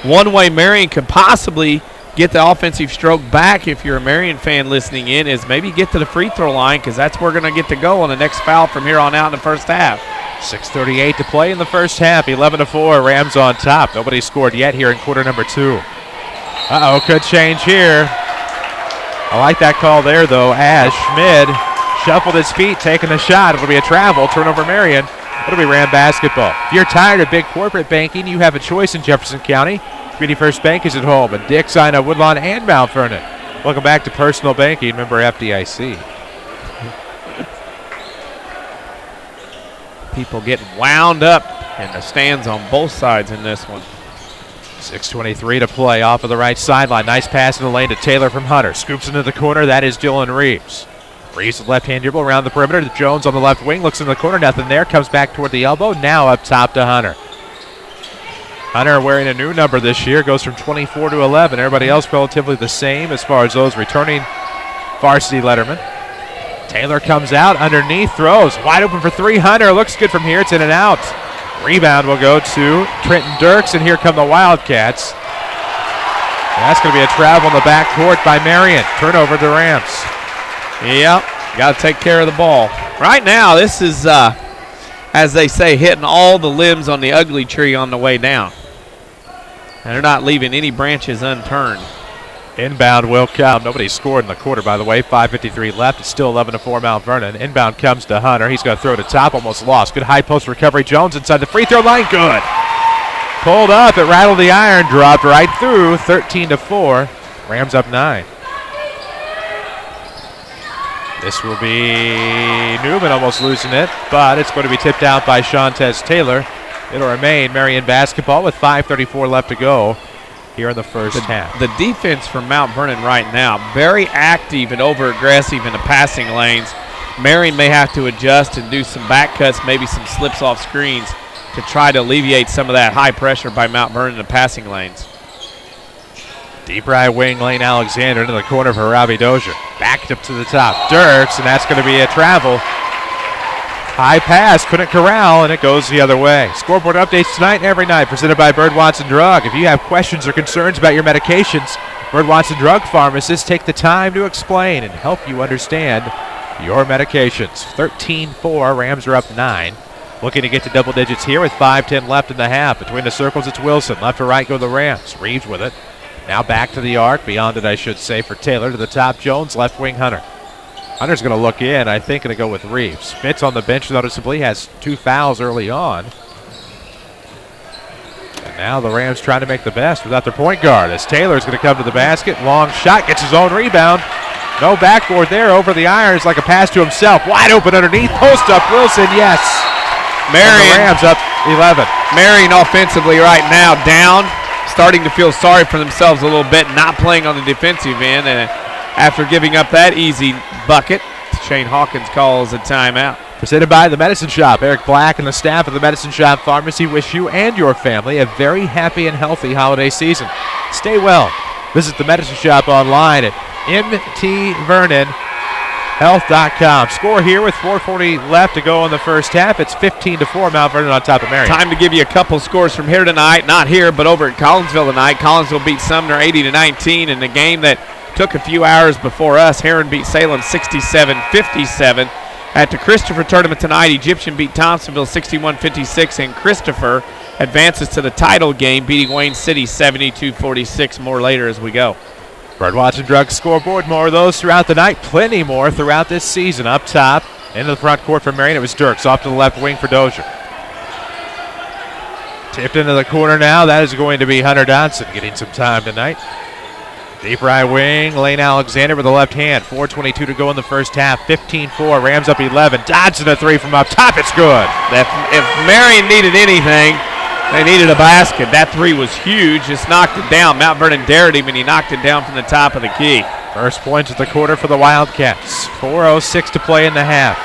one way Marion could possibly get the offensive stroke back, if you're a Marion fan listening in, is maybe get to the free throw line, because that's where we're going to get to go on the next foul from here on out in the first half. 6:38 to play in the first half. 11-4, Rams on top. Nobody scored yet here in quarter number 2. Could change here. I like that call there, though, as Schmidt shuffled his feet, taking a shot. It'll be a travel, turnover Marion. It'll be Ram Basketball. If you're tired of big corporate banking, you have a choice in Jefferson County. Community First Bank is at home in Dix, Ina, Woodlawn, and Mount Vernon. Welcome back to Personal Banking, member FDIC. People getting wound up in the stands on both sides in this one. 6:23 to play off of the right sideline. Nice pass in the lane to Taylor from Hunter. Scoops into the corner. That is Dylan Reeves. Reeves with left-hand dribble around the perimeter. Jones on the left wing. Looks in the corner. Nothing there. Comes back toward the elbow. Now up top to Hunter. Hunter wearing a new number this year. Goes from 24 to 11. Everybody else relatively the same as far as those returning varsity lettermen. Taylor comes out underneath. Throws. Wide open for three. Hunter looks good from here. It's in and out. Rebound will go to Trenton Dirks, and here come the Wildcats. And that's going to be a travel in the backcourt by Marion. Turnover to Rams. Yep, got to take care of the ball. Right now, this is, as they say, hitting all the limbs on the ugly tree on the way down. And they're not leaving any branches unturned. Inbound will come. Nobody scored in the quarter, by the way. 5:53 left. It's still 11-4 Mount Vernon. Inbound comes to Hunter. He's going to throw to top. Almost lost. Good high post recovery. Jones inside the free throw line. Good. Pulled up. It rattled the iron. Dropped right through. 13-4. Rams up 9. This will be Newman almost losing it, but it's going to be tipped out by Shantez Taylor. It'll remain Marion Basketball with 5:34 left to go here in the first half. The defense from Mount Vernon right now, very active and over-aggressive in the passing lanes. Marion may have to adjust and do some back cuts, maybe some slips off screens to try to alleviate some of that high pressure by Mount Vernon in the passing lanes. Deep right wing, Lane Alexander into the corner for Robbie Dozier. Backed up to the top. Dirks, and that's going to be a travel. High pass, couldn't corral, and it goes the other way. Scoreboard updates tonight and every night, presented by Bird Watson Drug. If you have questions or concerns about your medications, Bird Watson Drug pharmacists take the time to explain and help you understand your medications. 13-4, Rams are up 9. Looking to get to double digits here with 5:10 left in the half. Between the circles, it's Wilson. Left to right go the Rams. Reeves with it. Now back to the arc, beyond it I should say, for Taylor. To the top, Jones, left wing Hunter. Hunter's going to look in, I think, going to go with Reeves. Fitz on the bench noticeably has 2 fouls early on. And now the Rams trying to make the best without their point guard as Taylor's going to come to the basket. Long shot, gets his own rebound. No backboard there over the irons, like a pass to himself. Wide open underneath, post up Wilson, yes. Marion, Rams up 11. Marion offensively right now down, starting to feel sorry for themselves a little bit, not playing on the defensive end, and after giving up that easy bucket, Shane Hawkins calls a timeout. Presented by the Medicine Shop. Eric Black and the staff of the Medicine Shop Pharmacy wish you and your family a very happy and healthy holiday season. Stay well. Visit the Medicine Shop online at mtvernonhealth.com. Score here with 4:40 left to go in the first half. It's 15-4 Mount Vernon on top of Marion. Time to give you a couple scores from here tonight. Not here, but over at Collinsville tonight. Collinsville beat Sumner 80-19 in the game that took a few hours before us. Heron beat Salem 67-57. At the Christopher tournament tonight, Egyptian beat Thompsonville 61-56, and Christopher advances to the title game, beating Wayne City 72-46. More later as we go. Bird Watson Drug scoreboard. More of those throughout the night. Plenty more throughout this season. Up top, into the front court for Marion. It was Dirks off to the left wing for Dozier. Tipped into the corner now. That is going to be Hunter Dodson getting some time tonight. Deep right wing, Lane Alexander with the left hand. 4:22 to go in the first half. 15-4, Rams up 11. Dodson a three from up top. It's good. If Marion needed anything, they needed a basket. That three was huge. Just knocked it down. Mount Vernon dared him, and he knocked it down from the top of the key. First points at the quarter for the Wildcats. 4:06 to play in the half.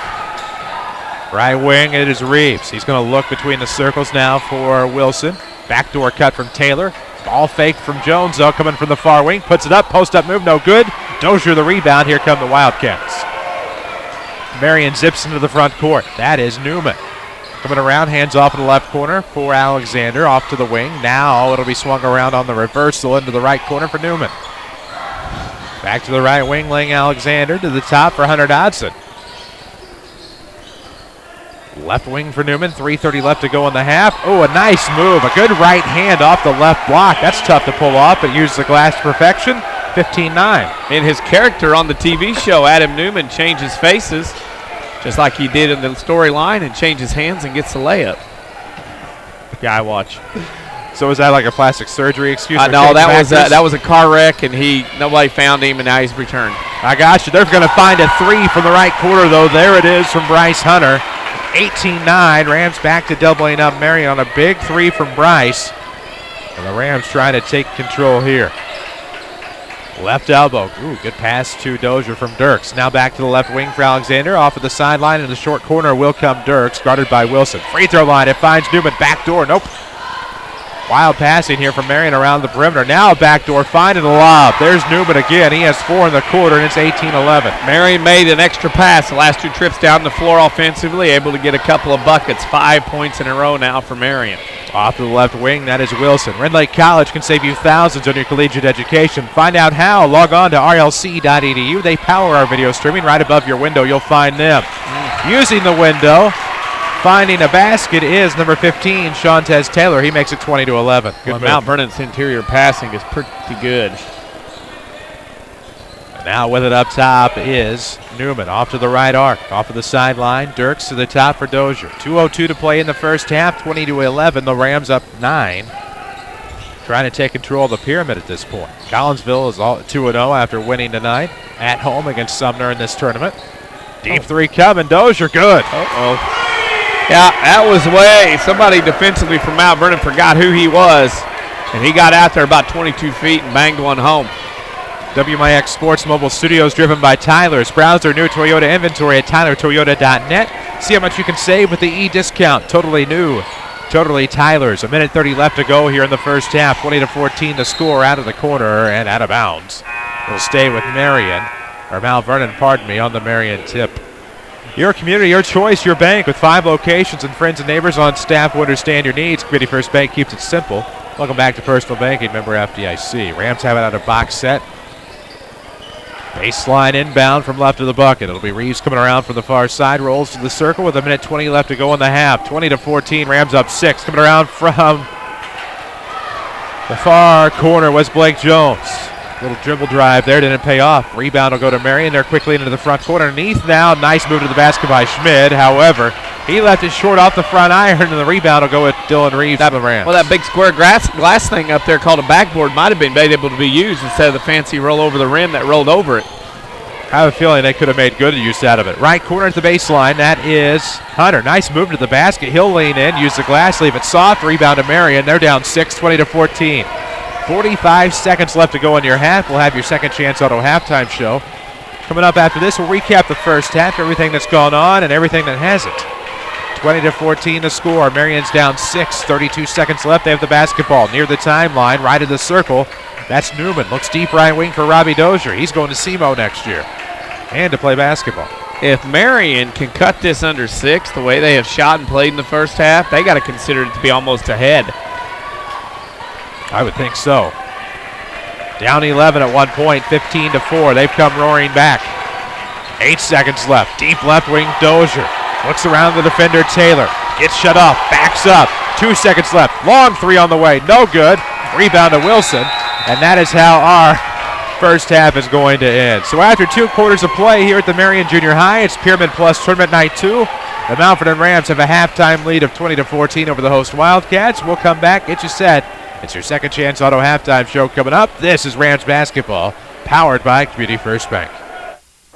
Right wing, it is Reeves. He's going to look between the circles now for Wilson. Backdoor cut from Taylor. Ball fake from Jones, though, coming from the far wing. Puts it up, post-up move, no good. Dozier the rebound. Here come the Wildcats. Marion zips into the front court. That is Newman. Coming around, hands off in the left corner for Alexander, off to the wing. Now it'll be swung around on the reversal into the right corner for Newman. Back to the right wing, laying Alexander to the top for Hunter Dodson. Left wing for Newman, 3:30 left to go in the half. Oh, a nice move, a good right hand off the left block. That's tough to pull off, but used the glass to perfection. 15-9. In his character on the TV show, Adam Newman changes faces. just like he did in the storyline, and changes hands and gets the layup. Guy watch. So is that like a plastic surgery excuse? No, that was a car wreck, and nobody found him, and now he's returned. I got you. They're going to find a three from the right corner, though. There it is from Bryce Hunter. 18-9. Rams back to doubling up Marion on a big three from Bryce. And the Rams trying to take control here. Left elbow. Ooh, good pass to Dozier from Dirks. Now back to the left wing for Alexander. Off of the sideline in the short corner will come Dirks, guarded by Wilson. Free throw line. It finds Newman. Back door. Nope. Wild passing here from Marion around the perimeter. Now a backdoor finding the lob. There's Newman again. He has 4 in the quarter, and it's 18-11. Marion made an extra pass the last 2 trips down the floor offensively, able to get a couple of buckets. 5 points in a row now for Marion. Off to the left wing, that is Wilson. Red Lake College can save you thousands on your collegiate education. Find out how. Log on to rlc.edu. They power our video streaming. Right above your window, you'll find them. Using the window, finding a basket is number 15, Shantez Taylor. He makes it 20-11. Good Mount Vernon's interior passing is pretty good. And now with it up top is Newman. Off to the right arc. Off of the sideline. Dirks to the top for Dozier. 2:02 to play in the first half. 20-11. The Rams up 9. Trying to take control of the pyramid at this point. Collinsville is 2-0 after winning tonight at home against Sumner in this tournament. Deep three coming. Dozier, good. Uh-oh. Yeah, that was somebody defensively from Mount Vernon forgot who he was, and he got out there about 22 feet and banged one home. WMIX Sports Mobile Studios driven by Tyler's. Browse their new Toyota inventory at tylertoyota.net. See how much you can save with the e-discount. Totally new. Totally Tyler's. 1:30 left to go here in the first half. 20-14 the score out of the corner and out of bounds. It'll stay with Marion, or Mount Vernon, pardon me, on the Marion tip. Your community, your choice, your bank with 5 locations and friends and neighbors on staff who understand your needs. Community First Bank keeps it simple. Welcome back to Personal Banking, member FDIC. Rams have it out of box set. Baseline inbound from left of the bucket. It'll be Reeves coming around from the far side. Rolls to the circle with 1:20 left to go in the half. 20-14. Rams up 6. Coming around from the far corner was Blake Jones. Little dribble drive there, didn't pay off. Rebound will go to Marion. They're quickly into the front corner. Underneath now, nice move to the basket by Schmid. However, he left it short off the front iron, and the rebound will go with Dylan Reeves for the Rams. Well, that big square glass thing up there called a backboard might have been made able to be used instead of the fancy roll over the rim that rolled over it. I have a feeling they could have made good use out of it. Right corner at the baseline, that is Hunter. Nice move to the basket. He'll lean in, use the glass, leave it soft. Rebound to Marion. They're down 6, 20-14. 45 seconds left to go in your half. We'll have your Second Chance Auto halftime show. Coming up after this, we'll recap the first half, everything that's gone on and everything that hasn't. 20-14 the score. Marion's down 6, 32 seconds left. They have the basketball near the timeline, right of the circle. That's Newman. Looks deep right wing for Robbie Dozier. He's going to SEMO next year and to play basketball. If Marion can cut this under 6 the way they have shot and played in the first half, they got to consider it to be almost ahead. I would think so. Down 11 at one point, 15-4. They've come roaring back. 8 seconds left. Deep left wing, Dozier. Looks around the defender, Taylor. Gets shut off, backs up. 2 seconds left. Long three on the way, no good. Rebound to Wilson. And that is how our first half is going to end. So after 2 quarters of play here at the Marion Junior High, it's Pyramid Plus Tournament Night 2. The Mount Vernon Rams have a halftime lead of 20-14 over the host Wildcats. We'll come back, get you set. It's your Second Chance Auto halftime show coming up. This is Rams Basketball, powered by Community First Bank.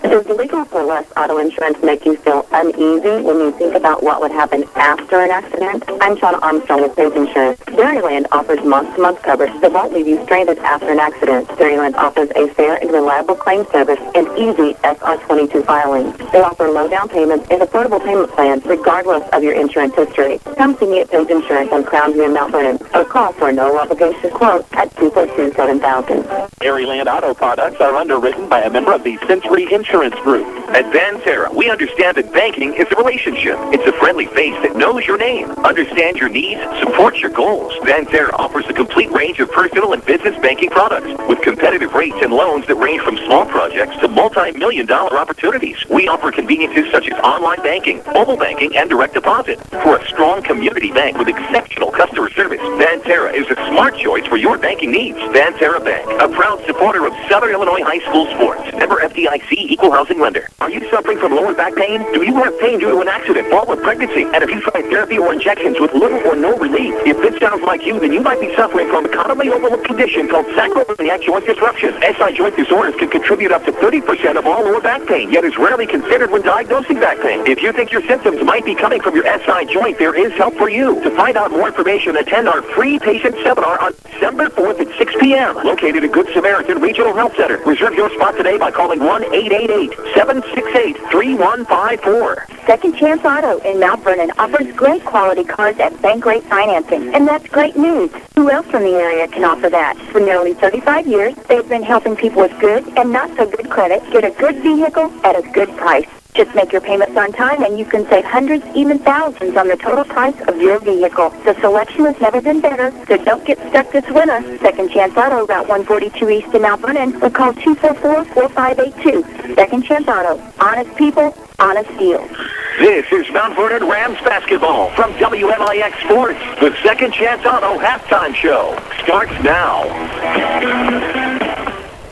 Does legal for less auto insurance make you feel uneasy when you think about what would happen after an accident? I'm Shauna Armstrong with Page Insurance. Dairyland offers month-to-month coverage that won't leave you stranded after an accident. Dairyland offers a fair and reliable claim service and easy SR22 filing. They offer low down payments and affordable payment plans regardless of your insurance history. Come see me at Page Insurance on Crown View in Mount Vernon or call for a no-obligation quote at 242-7000. Dairyland Auto products are underwritten by a member of the Century Insurance Group. At Van Terra, we understand that banking is a relationship. It's a friendly face that knows your name, understands your needs, supports your goals. Van Terra offers a complete range of personal and business banking products with competitive rates and loans that range from small projects to multi-million-dollar opportunities. We offer conveniences such as online banking, mobile banking, and direct deposit. For a strong community bank with exceptional customer service, Van Terra is a smart choice for your banking needs. Van Terra Bank, a proud supporter of Southern Illinois high school sports. Member FDIC, equal housing lender. Are you suffering from lower back pain? Do you have pain due to an accident, fall, or pregnancy? And have you tried therapy or injections with little or no relief? If it sounds like you, then you might be suffering from a commonly overlooked condition called sacroiliac joint disruption. SI joint disorders can contribute up to 30% of all lower back pain, yet is rarely considered when diagnosing back pain. If you think your symptoms might be coming from your SI joint, there is help for you. To find out more information, attend our free patient seminar on December 4th at 6 p.m. located at Good Samaritan Regional Health Center. Reserve your spot today by calling 1-888-768-3154. Second Chance Auto in Mount Vernon offers great quality cars at bank rate financing, and that's great news. Who else in the area can offer that? For nearly 35 years, they've been helping people with good and not so good credit get a good vehicle at a good price. Just make your payments on time and you can save hundreds, even thousands on the total price of your vehicle. The selection has never been better, so don't get stuck this winter. Second Chance Auto, Route 142 East in Mount Vernon, or call 244-4582. Second Chance Auto. Honest people, honest deals. This is Mount Vernon Rams Basketball from WMIX Sports. The Second Chance Auto halftime show starts now.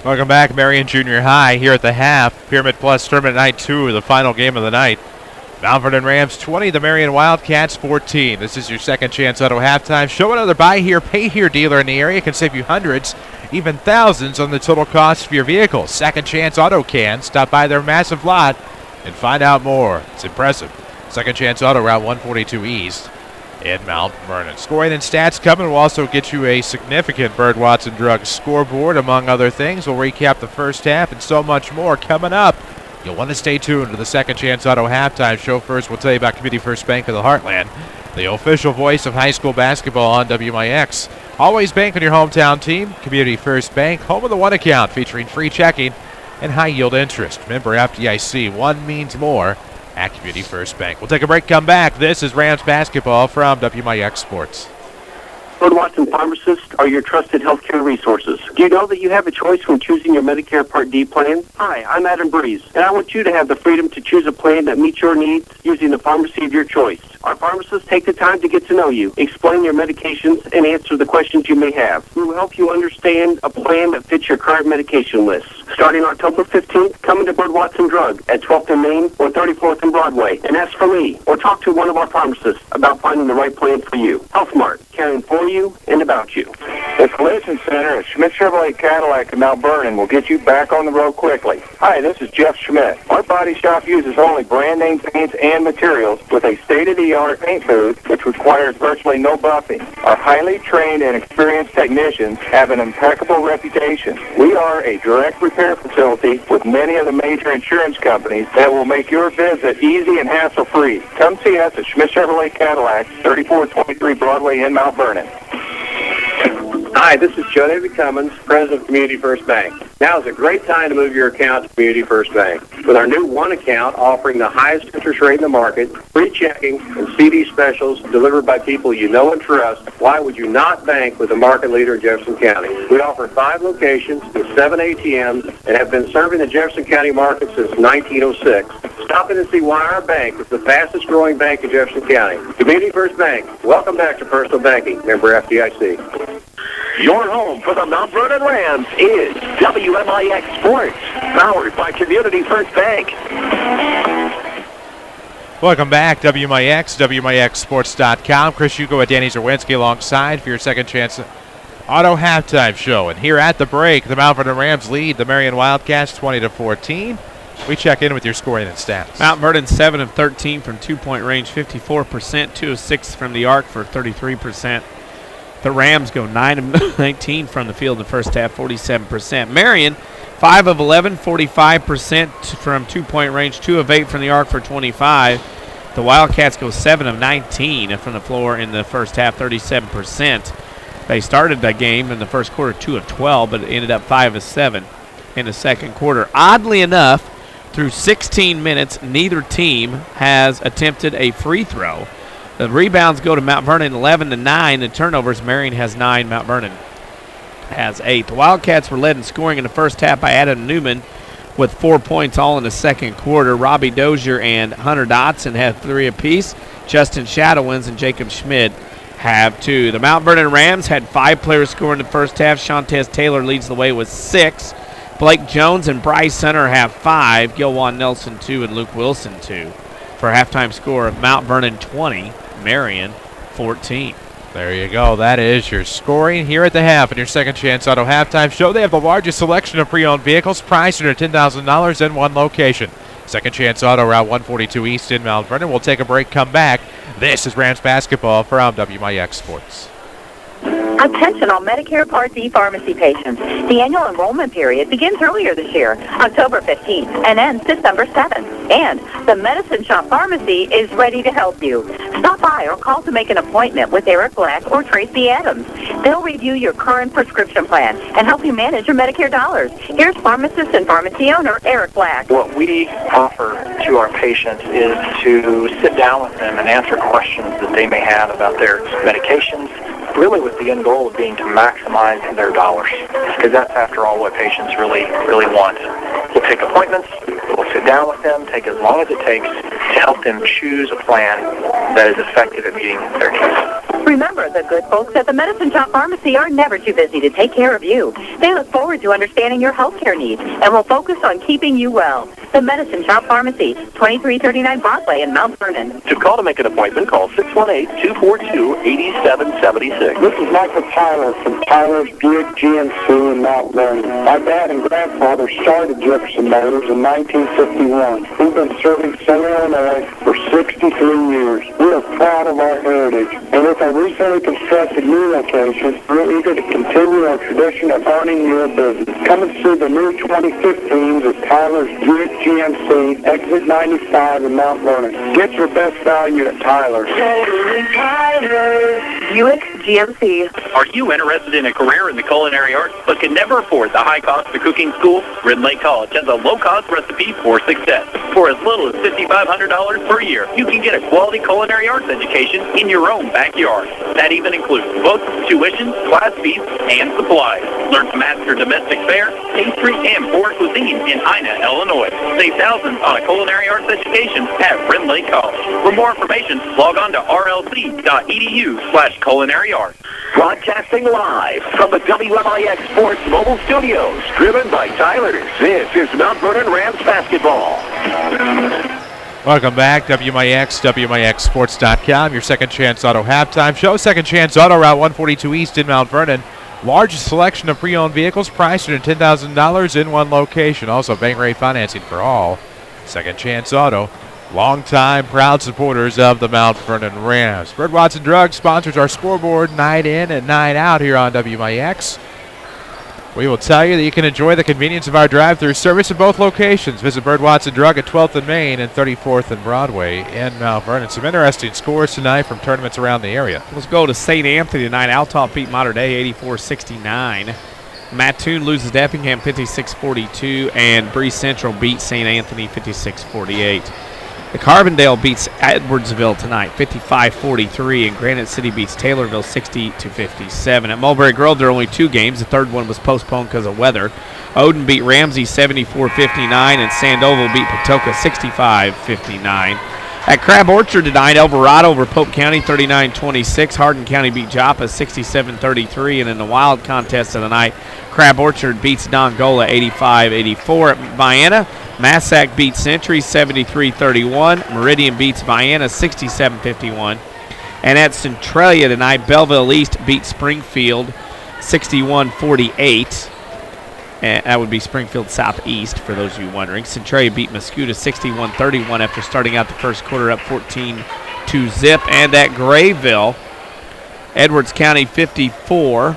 Welcome back, Marion Junior High here at the half. Pyramid Plus Tournament Night 2, the final game of the night. Mount Vernon Rams 20, the Marion Wildcats 14. This is your Second Chance Auto halftime show. Another buy here, pay here dealer in the area can save you hundreds, even thousands on the total cost of your vehicle. Second Chance Auto can. Stop by their massive lot and find out more. It's impressive. Second Chance Auto, Route 142 East in Mount Vernon. Scoring and stats coming. We'll also get you a significant Bird Watson Drugs scoreboard, among other things. We'll recap the first half and so much more coming up. You'll want to stay tuned to the Second Chance Auto halftime show. First, we'll tell you about Community First Bank of the Heartland, the official voice of high school basketball on WMIX. Always bank on your hometown team. Community First Bank, home of the One account, featuring free checking and high-yield interest. Member FDIC, one means more at Community First Bank. We'll take a break, come back. This is Rams Basketball from WMIX Sports. Bird Watson Pharmacists are your trusted healthcare resources. Do you know that you have a choice when choosing your Medicare Part D plan? Hi, I'm Adam Breeze, and I want you to have the freedom to choose a plan that meets your needs using the pharmacy of your choice. Our pharmacists take the time to get to know you, explain your medications, and answer the questions you may have. We will help you understand a plan that fits your current medication list. Starting October 15th, come into Bird Watson Drug at 12th and Main or 34th and Broadway and ask for me or talk to one of our pharmacists about finding the right plan for you. HealthMart, caring for you and about you. The Collision Center at Schmidt Chevrolet Cadillac in Mount Vernon will get you back on the road quickly. Hi, this is Jeff Schmidt. Our body shop uses only brand name paints and materials with a state-of-the-art paint booth which requires virtually no buffing. Our highly trained and experienced technicians have an impeccable reputation. We are a direct repair facility with many of the major insurance companies that will make your visit easy and hassle-free. Come see us at Schmidt Chevrolet Cadillac, 3423 Broadway in Mount Vernon. Hi, this is Joe David Cummins, President of Community First Bank. Now is a great time to move your account to Community First Bank. With our new One account offering the highest interest rate in the market, free checking, and CD specials delivered by people you know and trust, why would you not bank with the market leader in Jefferson County? We offer 5 locations with 7 ATMs and have been serving the Jefferson County market since 1906. Stop in and see why our bank is the fastest growing bank in Jefferson County. Community First Bank. Welcome back to personal banking. Member FDIC. Your home for the Mount Vernon Rams is WMIX Sports, powered by Community First Bank. Welcome back, WMIX, WMIXsports.com. Chris Hugo and Danny Czerwinski alongside for your Second Chance Auto halftime show. And here at the break, the Mount Vernon Rams lead the Marion Wildcats 20-14. We check in with your scoring and stats. Mount Vernon 7 of 13 from two-point range, 54%, 2 of 6 from the arc for 33%. The Rams go 9 of 19 from the field in the first half, 47%. Marion, 5 of 11, 45% from two-point range, 2 of 8 from the arc for 25. The Wildcats go 7 of 19 from the floor in the first half, 37%. They started that game in the first quarter 2 of 12, but it ended up 5 of 7 in the second quarter. Oddly enough, through 16 minutes, neither team has attempted a free throw. The rebounds go to Mount Vernon 11-9. The turnovers, Marion has 9, Mount Vernon has 8. The Wildcats were led in scoring in the first half by Adam Newman with 4 points all in the second quarter. Robbie Dozier and Hunter Dotson have 3 apiece. Justin Shadowins and Jacob Schmidt have 2. The Mount Vernon Rams had 5 players score in the first half. Shantez Taylor leads the way with 6. Blake Jones and Bryce Hunter have 5. Gilwan Nelson 2 and Luke Wilson 2. For a halftime score of Mount Vernon 20, Marion 14. There you go. That is your scoring here at the half in your Second Chance Auto halftime show. They have the largest selection of pre-owned vehicles priced under $10,000 in one location. Second Chance Auto, Route 142 East in Mount Vernon. We'll take a break, come back. This is Rams basketball from WMIX Sports. Attention all Medicare Part D pharmacy patients. The annual enrollment period begins earlier this year, October 15th, and ends December 7th. And the Medicine Shop Pharmacy is ready to help you. Stop by or call to make an appointment with Eric Black or Tracy Adams. They'll review your current prescription plan and help you manage your Medicare dollars. Here's pharmacist and pharmacy owner Eric Black. What we offer to our patients is to sit down with them and answer questions that they may have about their medications, really with the end goal of being to maximize their dollars, because that's, after all, what patients really want. We'll take appointments, we'll sit down with them, take as long as it takes to help them choose a plan that is effective at meeting their needs. Remember, the good folks at the Medicine Shop Pharmacy are never too busy to take care of you. They look forward to understanding your health care needs and will focus on keeping you well. The Medicine Shop Pharmacy, 2339 Broadway in Mount Vernon. To call to make an appointment, call 618-242-8776. This is Michael Tyler from Tyler's Buick GMC in Mount Vernon. My dad and grandfather started Jefferson Motors in 1951. We've been serving Southern Illinois for 63 years. We are proud of our heritage. And with our recently constructed new location, we're eager to continue our tradition of earning your business. Come and see the new 2015s at Tyler's Buick GMC, exit 95 in Mount Vernon. Get your best value at Tyler's. Buick GMC. Are you interested in a career in the culinary arts but can never afford the high cost of cooking school? Red Lake College has a low-cost recipe for success. For as little as $5,500 per year, you can get a quality culinary arts education in your own backyard. That even includes both tuition, class fees, and supplies. Learn to master domestic fare, pastry, and foreign cuisine in Ina, Illinois. Save thousands on a culinary arts education at Red Lake College. For more information, log on to rlc.edu/culinary arts. Broadcasting live from the WMIX Sports Mobile Studios, driven by Tyler's. This is Mount Vernon Rams Basketball. Welcome back, WMIX, WMIXSports.com, your Second Chance Auto halftime show. Second Chance Auto, Route 142 East in Mount Vernon. Largest selection of pre-owned vehicles priced under $10,000 in one location. Also, bank rate financing for all. Second Chance Auto, longtime proud supporters of the Mount Vernon Rams. Bird Watson Drug sponsors our scoreboard night in and night out here on WMIX. We will tell you that you can enjoy the convenience of our drive-through service in both locations. Visit Bird Watson Drug at 12th and Main and 34th and Broadway in Mount Vernon. Some interesting scores tonight from tournaments around the area. Let's go to St. Anthony tonight. Althoff beat Mater Dei 84-69. Mattoon loses to Effingham 56-42, and Bree Central beats St. Anthony 56-48. The Carbondale beats Edwardsville tonight 55-43, and Granite City beats Taylorville 60-57. At Mulberry Grove, there are only 2 games. The third one was postponed because of weather. Odin beat Ramsey 74-59, and Sandoval beat Patoka 65-59. At Crab Orchard tonight, Alvarado over Pope County 39-26. Hardin County beat Joppa 67-33, and in the wild contest of the night, Crab Orchard beats Dongola 85-84. At Vienna, Massac beats Century 73-31. Meridian beats Vienna 67-51. And at Centralia tonight, Belleville East beats Springfield 61-48. And that would be Springfield Southeast, for those of you wondering. Centralia beat Mascoutah 61-31 after starting out the first quarter up 14-0. And at Grayville, Edwards County 54,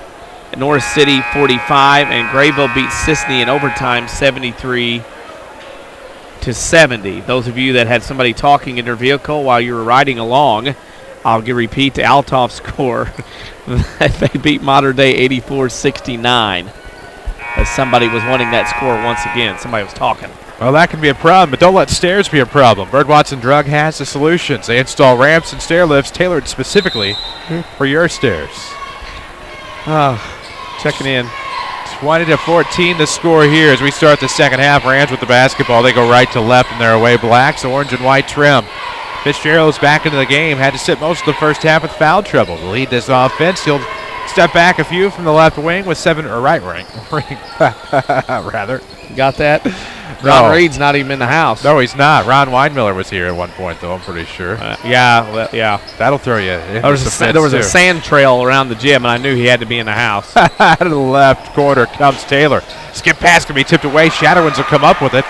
North City 45, and Grayville beat Sisney in overtime 73-70. Those of you that had somebody talking in their vehicle while you were riding along, I'll repeat the Althoff score. They beat Mater Dei 84-69. As somebody was wanting that score once again. Somebody was talking. Well, that can be a problem, but don't let stairs be a problem. Bird Watson Drug has the solutions. They install ramps and stair lifts tailored specifically for your stairs. Checking in. 20-14 the score here as we start the second half. Rams with the basketball. They go right to left in their away blacks, orange and white trim. Fitzgerald's back into the game. Had to sit most of the first half with foul trouble. To lead this offense, he'll Step back a few from the left wing with right wing, rather. Got that? No. Ron Reed's not even in the house. No, he's not. Ron Weidmiller was here at one point, though, I'm pretty sure. Yeah. That'll throw you. There was a sand trail around the gym, and I knew he had to be in the house. Out of the left corner comes Taylor. Skip pass can be tipped away. Shadowins will come up with it.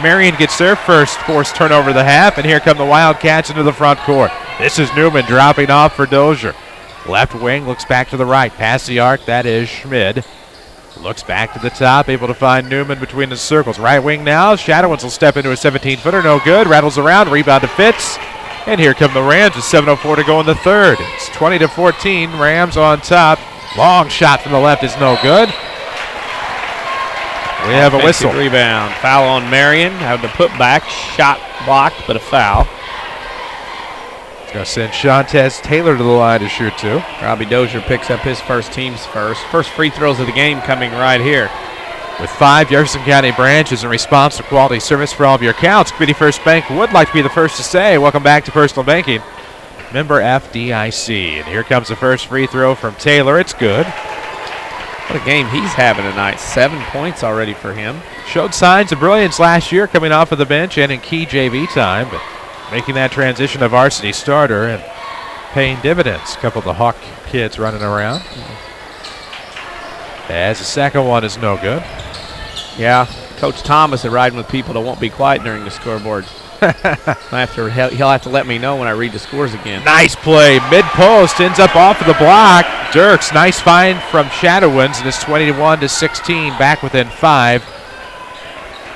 Marion gets their first forced turnover of the half, and here come the Wildcats into the front court. This is Newman dropping off for Dozier. Left wing looks back to the right. Past the arc, that is Schmid. Looks back to the top, able to find Newman between the circles. Right wing now. Shadowins will step into a 17-footer. No good. Rattles around. Rebound to Fitz. And here come the Rams with 7:04 to go in the third. It's 20-14. Rams on top. Long shot from the left is no good. We have a whistle. Rebound. Foul on Marion. Have the putback. Shot blocked, but a foul. Going to send Shantez Taylor to the line to shoot two. Robbie Dozier picks up his team's first. First free throws of the game coming right here. With 5 Jefferson County branches in response to quality service for all of your accounts, Community First Bank would like to be the first to say, welcome back to Personal Banking. Member FDIC. And here comes the first free throw from Taylor. It's good. What a game he's having tonight. 7 points already for him. Showed signs of brilliance last year coming off of the bench and in key JV time, but making that transition to varsity starter and paying dividends. A couple of the Hawk kids running around. As the second one is no good. Yeah, Coach Thomas is riding with people that won't be quiet during the scoreboard. He'll have to let me know when I read the scores again. Nice play. Mid-post ends up off of the block. Dirks, nice find from Shadowins, and it's 21-16, back within 5.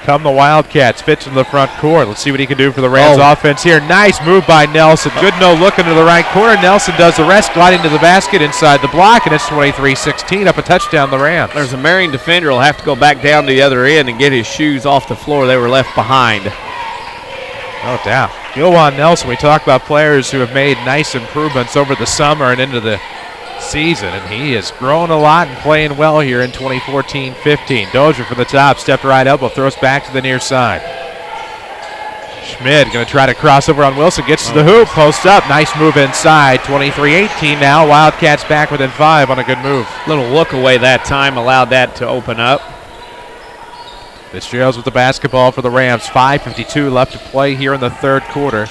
Come the Wildcats. Fits in the front court. Let's see what he can do for the Rams offense here. Nice move by Nelson. Good no look into the right corner. Nelson does the rest, gliding to the basket inside the block, and it's 23-16. Up a touchdown, the Rams. There's a Marion defender who'll have to go back down to the other end and get his shoes off the floor. They were left behind. No doubt. Gilwan Nelson, we talk about players who have made nice improvements over the summer and into the season, and he has grown a lot and playing well here in 2014-15. Dozier from the top, stepped right elbow, throws back to the near side. Schmid going to try to cross over on Wilson, gets to the hoop, posts up, nice move inside. 23-18 now. Wildcats back within 5 on a good move. Little look away that time allowed that to open up. Fitzgerald's with the basketball for the Rams. 5:52 left to play here in the third quarter.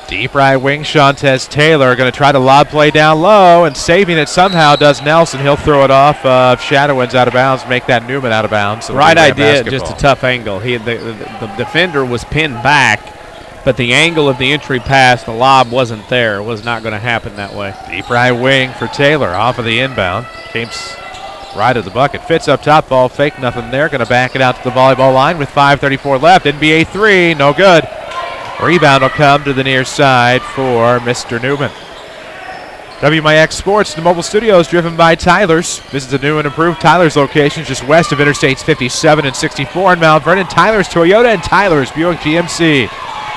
Deep right wing, Shantez Taylor going to try to lob play down low, and saving it somehow does Nelson. He'll throw it off of Shadowins out of bounds, make that Newman out of bounds. So right idea, just a tough angle. The defender was pinned back, but the angle of the entry pass, the lob wasn't there. It was not going to happen that way. Deep right wing for Taylor, off of the inbound. Came right at the bucket. Fitz up top, ball fake, nothing there. Going to back it out to the volleyball line with 5:34 left. NBA 3, no good. Rebound will come to the near side for Mr. Newman. WMIX Sports, the mobile studios driven by Tyler's. Visit the new and improved Tyler's locations just west of Interstates 57 and 64 in Mount Vernon. Tyler's Toyota and Tyler's Buick GMC.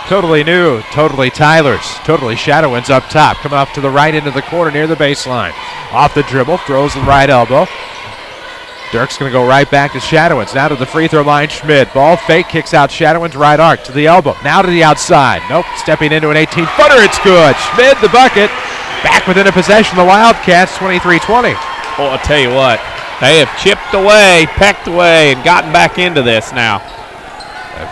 Totally new, totally Tyler's, totally Shadowins up top. Coming off to the right into the corner near the baseline. Off the dribble, throws the right elbow. Dirk's going to go right back to Shadowins. Now to the free throw line, Schmid. Ball fake, kicks out Shadowins, right arc to the elbow. Now to the outside. Nope, stepping into an 18-footer, it's good. Schmid, the bucket. Back within a possession, the Wildcats, 23-20. Oh, I'll tell you what, they have chipped away, pecked away, and gotten back into this now.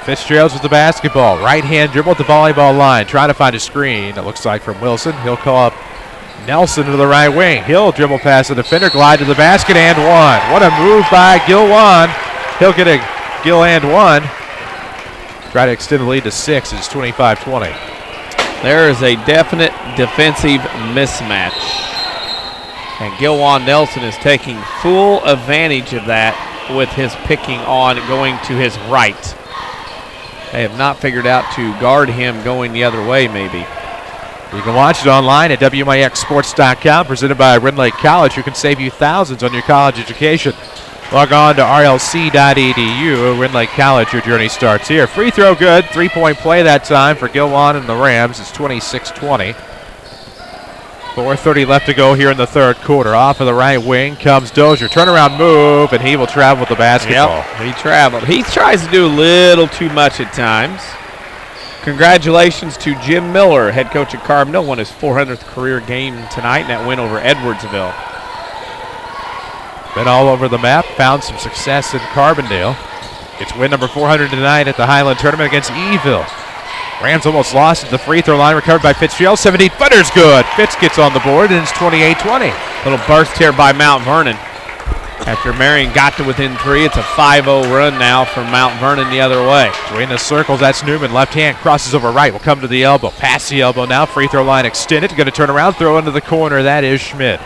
Fitzgerald's with the basketball. Right-hand dribble at the volleyball line. Trying to find a screen, it looks like, from Wilson. He'll call up Nelson to the right wing. He'll dribble past the defender, glide to the basket, and one. What a move by Gilwan. He'll get a Gil and one. Try to extend the lead to 6. It's 25-20. There is a definite defensive mismatch. And Gilwan Nelson is taking full advantage of that with his picking on going to his right. They have not figured out to guard him going the other way, maybe. You can watch it online at WMIXsports.com, presented by Red Lake College, who can save you thousands on your college education. Log on to rlc.edu. Red Lake College, your journey starts here. Free throw good. 3-point play that time for Gilwan and the Rams. It's 26-20. 4:30 left to go here in the third quarter. Off of the right wing comes Dozier. Turnaround move, and he will travel with the basketball. Yep, he traveled. He tries to do a little too much at times. Congratulations to Jim Miller, head coach at Carbondale. Won his 400th career game tonight in that win over Edwardsville. Been all over the map, found some success in Carbondale. It's win number 400 tonight at the Highland Tournament against Eville. Rams almost lost at the free throw line, recovered by Fitzgerald. 17-footer's good. Fitz gets on the board, and it's 28-20. Little burst here by Mount Vernon. After Marion got to within 3, it's a 5-0 run now from Mount Vernon the other way. Between the circles, that's Newman. Left hand crosses over right. Will come to the elbow. Pass the elbow now. Free throw line extended. Going to turn around, throw into the corner. That is Schmidt.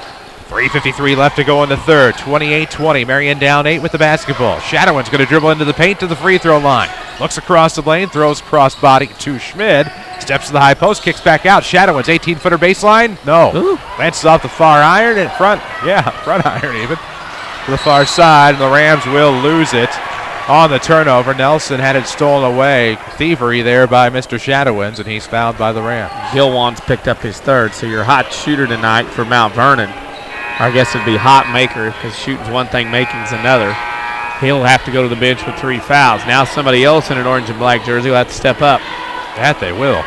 3:53 left to go in the third. 28-20. Marion down 8 with the basketball. Shadowin's going to dribble into the paint to the free throw line. Looks across the lane, throws cross body to Schmidt. Steps to the high post, kicks back out. Shadowin's 18-footer baseline. No. Ooh. Lances off the far iron and front. Yeah, front iron even. To the far side, and the Rams will lose it on the turnover. Nelson had it stolen away. Thievery there by Mr. Shadowins, and he's fouled by the Rams. Gilwan's picked up his third, so your hot shooter tonight for Mount Vernon. I guess it'd be hot maker because shooting's one thing, making's another. He'll have to go to the bench with 3 fouls. Now somebody else in an orange and black jersey will have to step up. That they will.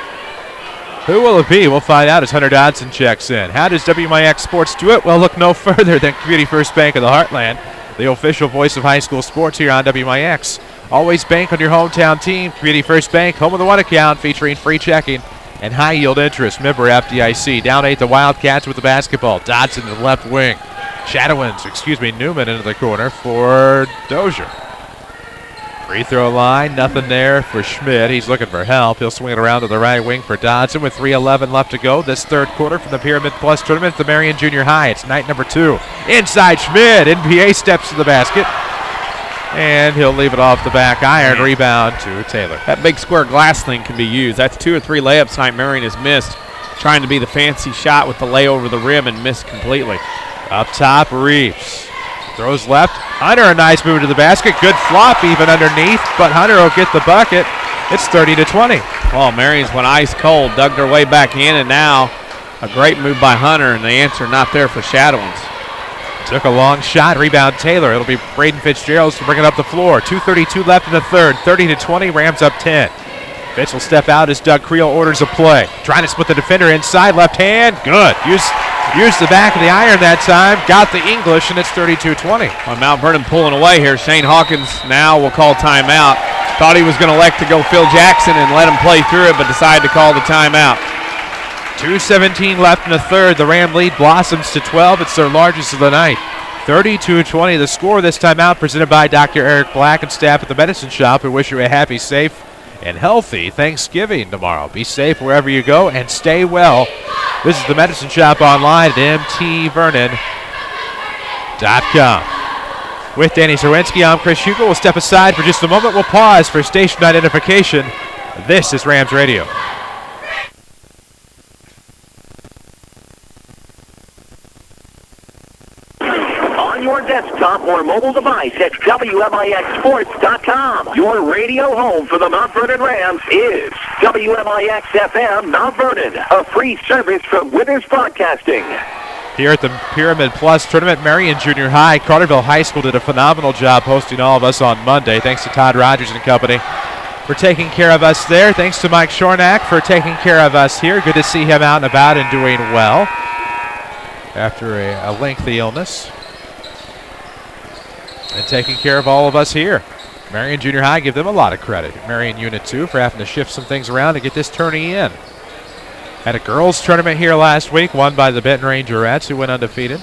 Who will it be? We'll find out as Hunter Dodson checks in. How does WMIX Sports do it? Well, look no further than Community First Bank of the Heartland, the official voice of high school sports here on WMIX. Always bank on your hometown team. Community First Bank, home of the one account, featuring free checking and high-yield interest. Member FDIC. Down 8, the Wildcats with the basketball. Dodson to the left wing. Newman into the corner for Dozier. Free throw line, nothing there for Schmidt. He's looking for help. He'll swing it around to the right wing for Dodson with 3:11 left to go. This third quarter from the Pyramid Plus tournament at the Marion Junior High. It's night number 2. Inside Schmidt. NPA steps to the basket. And he'll leave it off the back iron. Rebound to Taylor. That big square glass thing can be used. That's 2 or 3 layups tonight Marion has missed, trying to be the fancy shot with the lay over the rim and missed completely. Up top, Reeves. Throws left. Hunter, a nice move to the basket. Good flop even underneath, but Hunter will get the bucket. It's 30-20. Oh, Marion's went ice cold, dug their way back in, and now a great move by Hunter, and the answer not there for Shadowins. Took a long shot. Rebound Taylor. It'll be Braden Fitzgerald to bring it up the floor. 2:32 left in the third. 30-20. Rams up 10. Fitz will step out as Doug Creel orders a play. Trying to split the defender inside. Left hand. Good. Used the back of the iron that time. Got the English, and it's 32-20. Well, Mount Vernon pulling away here. Shane Hawkins now will call timeout. Thought he was going to elect to go Phil Jackson and let him play through it, but decided to call the timeout. 2:17 left in the third. The Ram lead blossoms to 12. It's their largest of the night. 32-20 the score. This time out presented by Dr. Eric Black and staff at the Medicine Shop, who wish you a happy, safe, and healthy Thanksgiving tomorrow. Be safe wherever you go and stay well. This is the Medicine Shop online at mtvernon.com. With Danny Czerwinski, I'm Chris Hugo. We'll step aside for just a moment. We'll pause for station identification. This is Rams Radio. On your desktop or mobile device at WMIXsports.com. Your radio home for the Mount Vernon Rams is WMIX FM Mount Vernon, a free service from Withers Broadcasting. Here at the Pyramid Plus Tournament, Marion Junior High, Carterville High School did a phenomenal job hosting all of us on Monday. Thanks to Todd Rogers and company for taking care of us there. Thanks to Mike Shornack for taking care of us here. Good to see him out and about and doing well after a lengthy illness. And taking care of all of us here. Marion Junior High, give them a lot of credit. Marion Unit 2 for having to shift some things around to get this tourney in. Had a girls tournament here last week, won by the Benton Rangerettes, who went undefeated.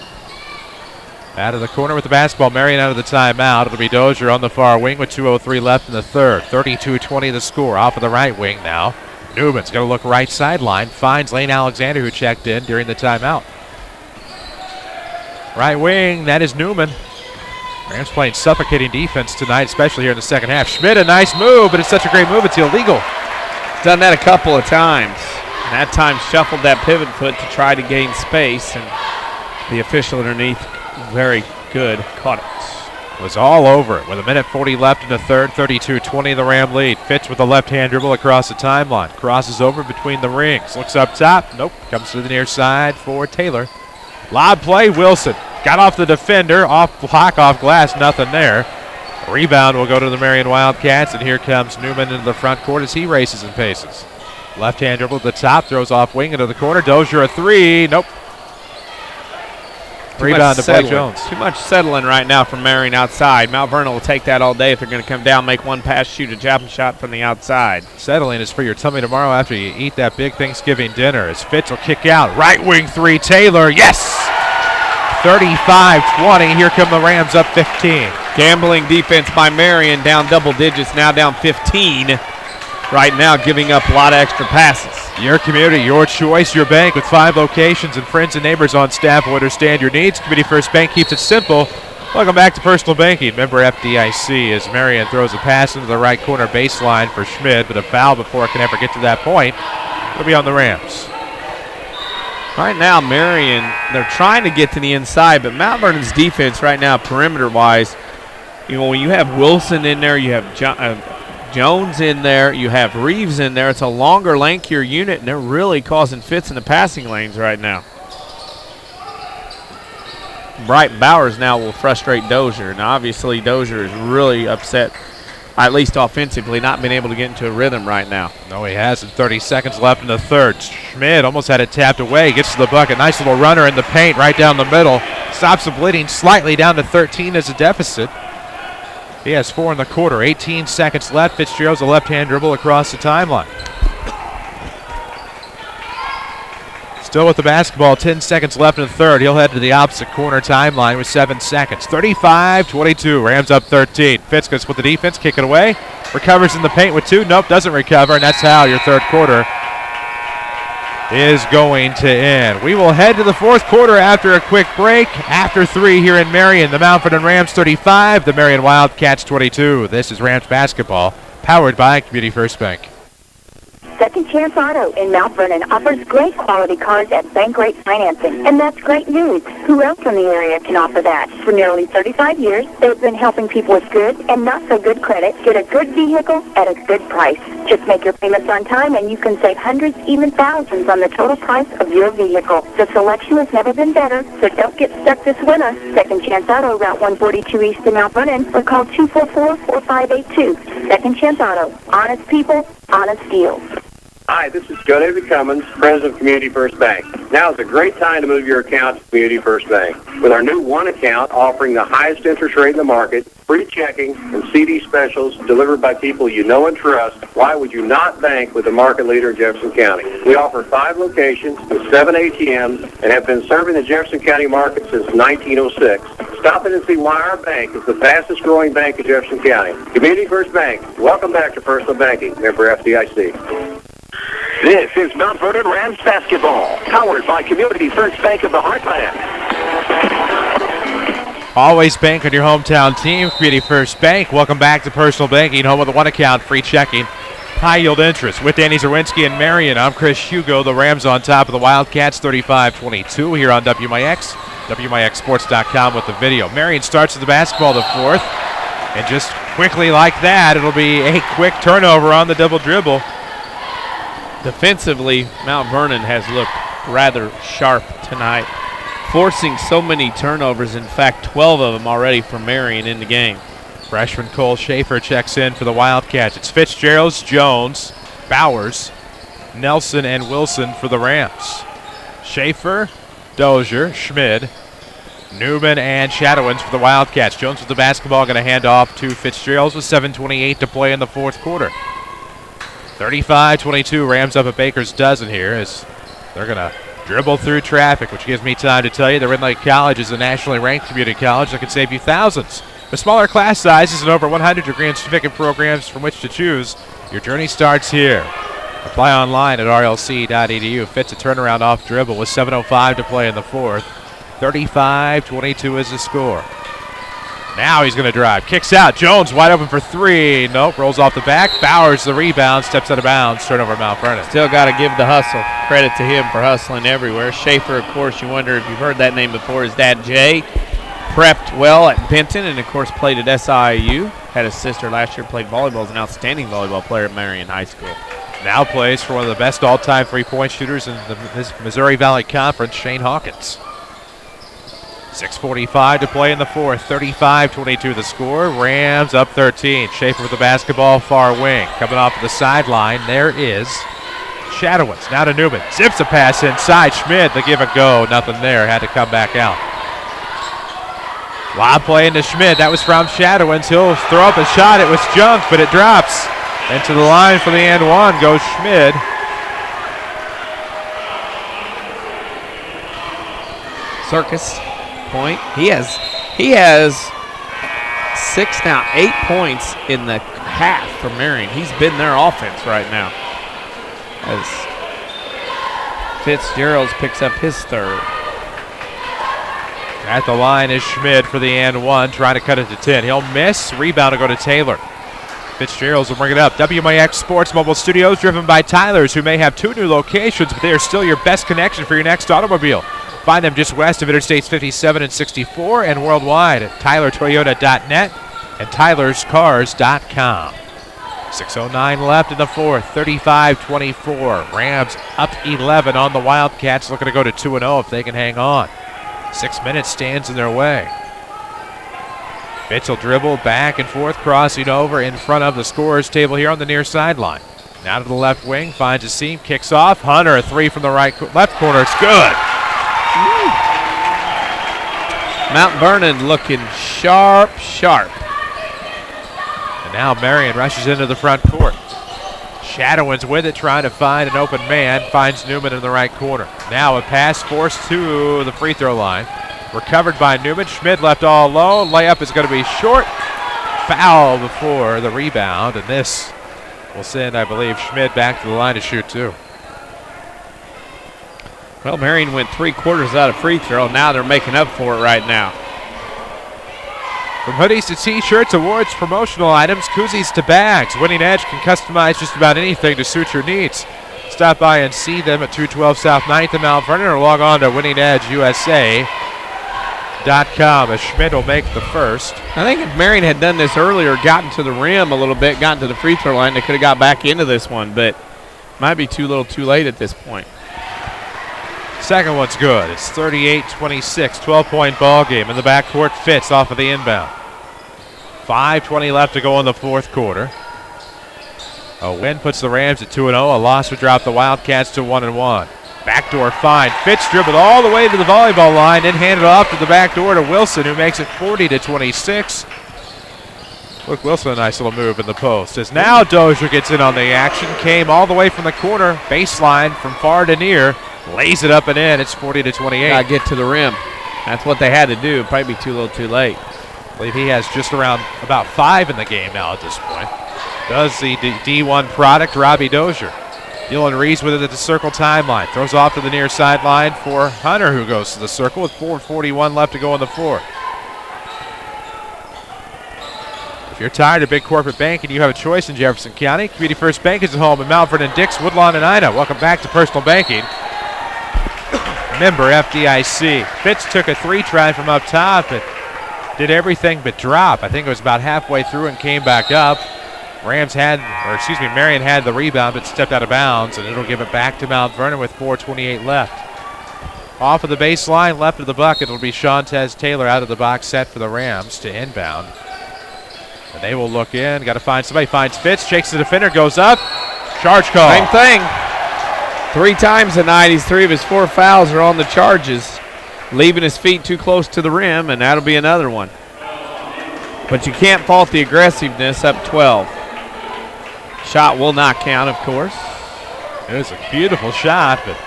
Out of the corner with the basketball, Marion out of the timeout. It'll be Dozier on the far wing with 2:03 left in the third. 32-20 the score. Off of the right wing now. Newman's going to look right sideline. Finds Lane Alexander, who checked in during the timeout. Right wing, that is Newman. Rams playing suffocating defense tonight, especially here in the second half. Schmidt, a nice move, but it's such a great move, it's illegal. Done that a couple of times. And that time shuffled that pivot foot to try to gain space, and the official underneath, very good, caught it. Was all over it with 1:40 left in the third. 32-20 the Ram lead. Fitz with a left-hand dribble across the timeline. Crosses over between the rings. Looks up top. Nope. Comes to the near side for Taylor. Lob play. Wilson got off the defender. Off block, off glass. Nothing there. Rebound will go to the Marion Wildcats, and here comes Newman into the front court as he races and paces. Left-hand dribble at the top. Throws off wing into the corner. Dozier a three. Nope. Rebound to Blake Jones. Too much settling right now from Marion outside. Mount Vernon will take that all day if they're going to come down, make one pass, shoot a jump shot from the outside. Settling is for your tummy tomorrow after you eat that big Thanksgiving dinner. As Fitz will kick out. Right wing three, Taylor. Yes! 35-20. Here come the Rams up 15. Gambling defense by Marion, down double digits, now down 15. Right now giving up a lot of extra passes. Your community, your choice, your bank with 5 locations and friends and neighbors on staff will understand your needs. Community First Bank keeps it simple. Welcome back to Personal Banking. Member FDIC as Marion throws a pass into the right corner baseline for Schmidt, but a foul before it can ever get to that point. It'll be on the Rams. Right now, Marion, they're trying to get to the inside, but Mount Vernon's defense right now, perimeter-wise, when you have Wilson in there, you have Jones in there, you have Reeves in there. It's a longer, lankier unit, and they're really causing fits in the passing lanes right now. Bright Bowers now will frustrate Dozier, and obviously Dozier is really upset, at least offensively, not being able to get into a rhythm right now. No, he hasn't. 30 seconds left in the third. Schmidt almost had it tapped away, gets to the bucket. Nice little runner in the paint right down the middle. Stops the bleeding slightly down to 13 as a deficit. He has 4 in the quarter. 18 seconds left. Fitzgerald's a left-hand dribble across the timeline. Still with the basketball, 10 seconds left in the third. He'll head to the opposite corner timeline with 7 seconds. 35-22, Rams up 13. Fitz goes with the defense, kick it away. Recovers in the paint with 2. Nope, doesn't recover, and that's how your third quarter is going to end. We will head to the fourth quarter after a quick break. After 3 here in Marion, the Mount Vernon Rams 35, the Marion Wildcats 22. This is Rams basketball, powered by Community First Bank. Second Chance Auto in Mount Vernon offers great quality cars at bank rate financing, and that's great news. Who else in the area can offer that? For nearly 35 years, they've been helping people with good and not so good credit get a good vehicle at a good price. Just make your payments on time and you can save hundreds, even thousands on the total price of your vehicle. The selection has never been better, so don't get stuck this winter. Second Chance Auto, Route 142 East in Mount Vernon, or call 244-4582. Second Chance Auto. Honest people, honest deals. Hi, this is Joe David Cummins, President of Community First Bank. Now is a great time to move your account to Community First Bank. With our new one account offering the highest interest rate in the market, free checking, and CD specials delivered by people you know and trust, why would you not bank with the market leader in Jefferson County? We offer 5 locations with 7 ATMs and have been serving the Jefferson County market since 1906. Stop in and see why our bank is the fastest growing bank in Jefferson County. Community First Bank. Welcome back to Personal Banking. Member FDIC. This is Mount Vernon Rams Basketball, powered by Community First Bank of the Heartland. Always bank on your hometown team, Community First Bank. Welcome back to Personal Banking, home of the one account, free checking, high yield interest. With Danny Czerwinski and Marion, I'm Chris Hugo. The Rams on top of the Wildcats, 35-22 here on WMIX. WMIXsports.com with the video. Marion starts with the basketball to fourth, and just quickly like that, it'll be a quick turnover on the double dribble. Defensively, Mount Vernon has looked rather sharp tonight, forcing so many turnovers. In fact, 12 of them already for Marion in the game. Freshman Cole Schaefer checks in for the Wildcats. It's Fitzgerald, Jones, Bowers, Nelson, and Wilson for the Rams. Schaefer, Dozier, Schmid, Newman, and Shadowins for the Wildcats. Jones with the basketball, going to hand off to Fitzgerald with 7:28 to play in the fourth quarter. 35-22, Rams up a baker's dozen here as they're going to dribble through traffic, which gives me time to tell you that Red Lake College is a nationally ranked community college that can save you thousands. With smaller class sizes and over 100 degree and certificate programs from which to choose, your journey starts here. Apply online at rlc.edu. Fits a turnaround off dribble with 7:05 to play in the fourth. 35-22 is the score. Now he's going to drive. Kicks out. Jones wide open for 3. Nope. Rolls off the back. Bowers the rebound. Steps out of bounds. Turnover Mount Vernon. Still got to give the hustle. Credit to him for hustling everywhere. Schaefer, of course, you wonder if you've heard that name before. His dad, Jay, prepped well at Benton and, of course, played at SIU. Had a sister last year, played volleyball. Is an outstanding volleyball player at Marion High School. Now plays for one of the best all-time three-point shooters in the Missouri Valley Conference, Shane Hawkins. 6:45 to play in the fourth. 35-22 the score. Rams up 13. Schaefer with the basketball, far wing. Coming off of the sideline, there is Shadowins. Now to Newman. Zips a pass inside. Schmidt, the give and go. Nothing there. Had to come back out. Lob play into Schmidt. That was from Shadowins. He'll throw up a shot. It was junk, but it drops. Into the line for the and one goes Schmidt. Circus point. He has 6 now, 8 points in the half for Marion. He's been their offense right now. As Fitzgerald picks up his third. At the line is Schmidt for the and one, trying to cut it to 10. He'll miss. Rebound will go to Taylor. Fitzgerald will bring it up. WMIX Sports Mobile Studios, driven by Tyler's, who may have 2 new locations, but they are still your best connection for your next automobile. Find them just west of Interstates 57 and 64 and worldwide at tylertoyota.net and tylerscars.com. 6:09 left in the fourth, 35-24. Rams up 11 on the Wildcats, looking to go to 2-0 if they can hang on. 6 minutes stands in their way. Fitz will dribble back and forth, crossing over in front of the scorer's table here on the near sideline. Now to the left wing, finds a seam, kicks off. Hunter, a three from the left corner. It's good. Mount Vernon looking sharp. And now Marion rushes into the front court. Shadowins with it, trying to find an open man. Finds Newman in the right corner. Now a pass forced to the free throw line. Recovered by Newman. Schmidt left all alone. Layup is going to be short. Foul before the rebound. And this will send, I believe, Schmidt back to the line to shoot two. Well, Marion went 3/4 out of free throw. Now they're making up for it right now. From hoodies to t-shirts, awards, promotional items, koozies to bags, Winning Edge can customize just about anything to suit your needs. Stop by and see them at 212 South 9th in Mount Vernon, or log on to winningedgeusa.com as Schmidt will make the first. I think if Marion had done this earlier, gotten to the rim a little bit, gotten to the free throw line, they could have got back into this one, but might be too little too late at this point. Second one's good. It's 38-26, 12-point ball game. In the backcourt, Fitz off of the inbound. 5:20 left to go in the fourth quarter. A win puts the Rams at 2-0. A loss would drop the Wildcats to 1-1. Backdoor find. Fitz dribbled all the way to the volleyball line, then handed off to the back door to Wilson, who makes it 40-26. Look, Wilson, a nice little move in the post. As now Dozier gets in on the action. Came all the way from the corner, baseline from far to near. Lays it up and in. It's 40-28. Got to get to the rim. That's what they had to do. Probably be too little too late. I believe he has just around about 5 in the game now at this point. Does the D1 product, Robbie Dozier. Dylan Reeves with it at the circle timeline. Throws off to the near sideline for Hunter, who goes to the circle with 4:41 left to go in the fourth. If you're tired of big corporate banking, you have a choice in Jefferson County. Community First Bank is at home in Mount Vernon, Dix, Woodlawn, and Ina. Welcome back to Personal Banking. Member FDIC. Fitz took a 3 try from up top, but did everything but drop. I think it was about halfway through and came back up. Marion had the rebound, but stepped out of bounds, and it'll give it back to Mount Vernon with 4:28 left. Off of the baseline, left of the bucket, it'll be Shantez Taylor out of the box set for the Rams to inbound. And they will look in. Got to find somebody. Finds Fitz, shakes the defender, goes up. Charge call. Same thing. 3 times tonight, 3 of his 4 fouls are on the charges, leaving his feet too close to the rim, and that'll be another one. But you can't fault the aggressiveness up 12. Shot will not count, of course. It was a beautiful shot, but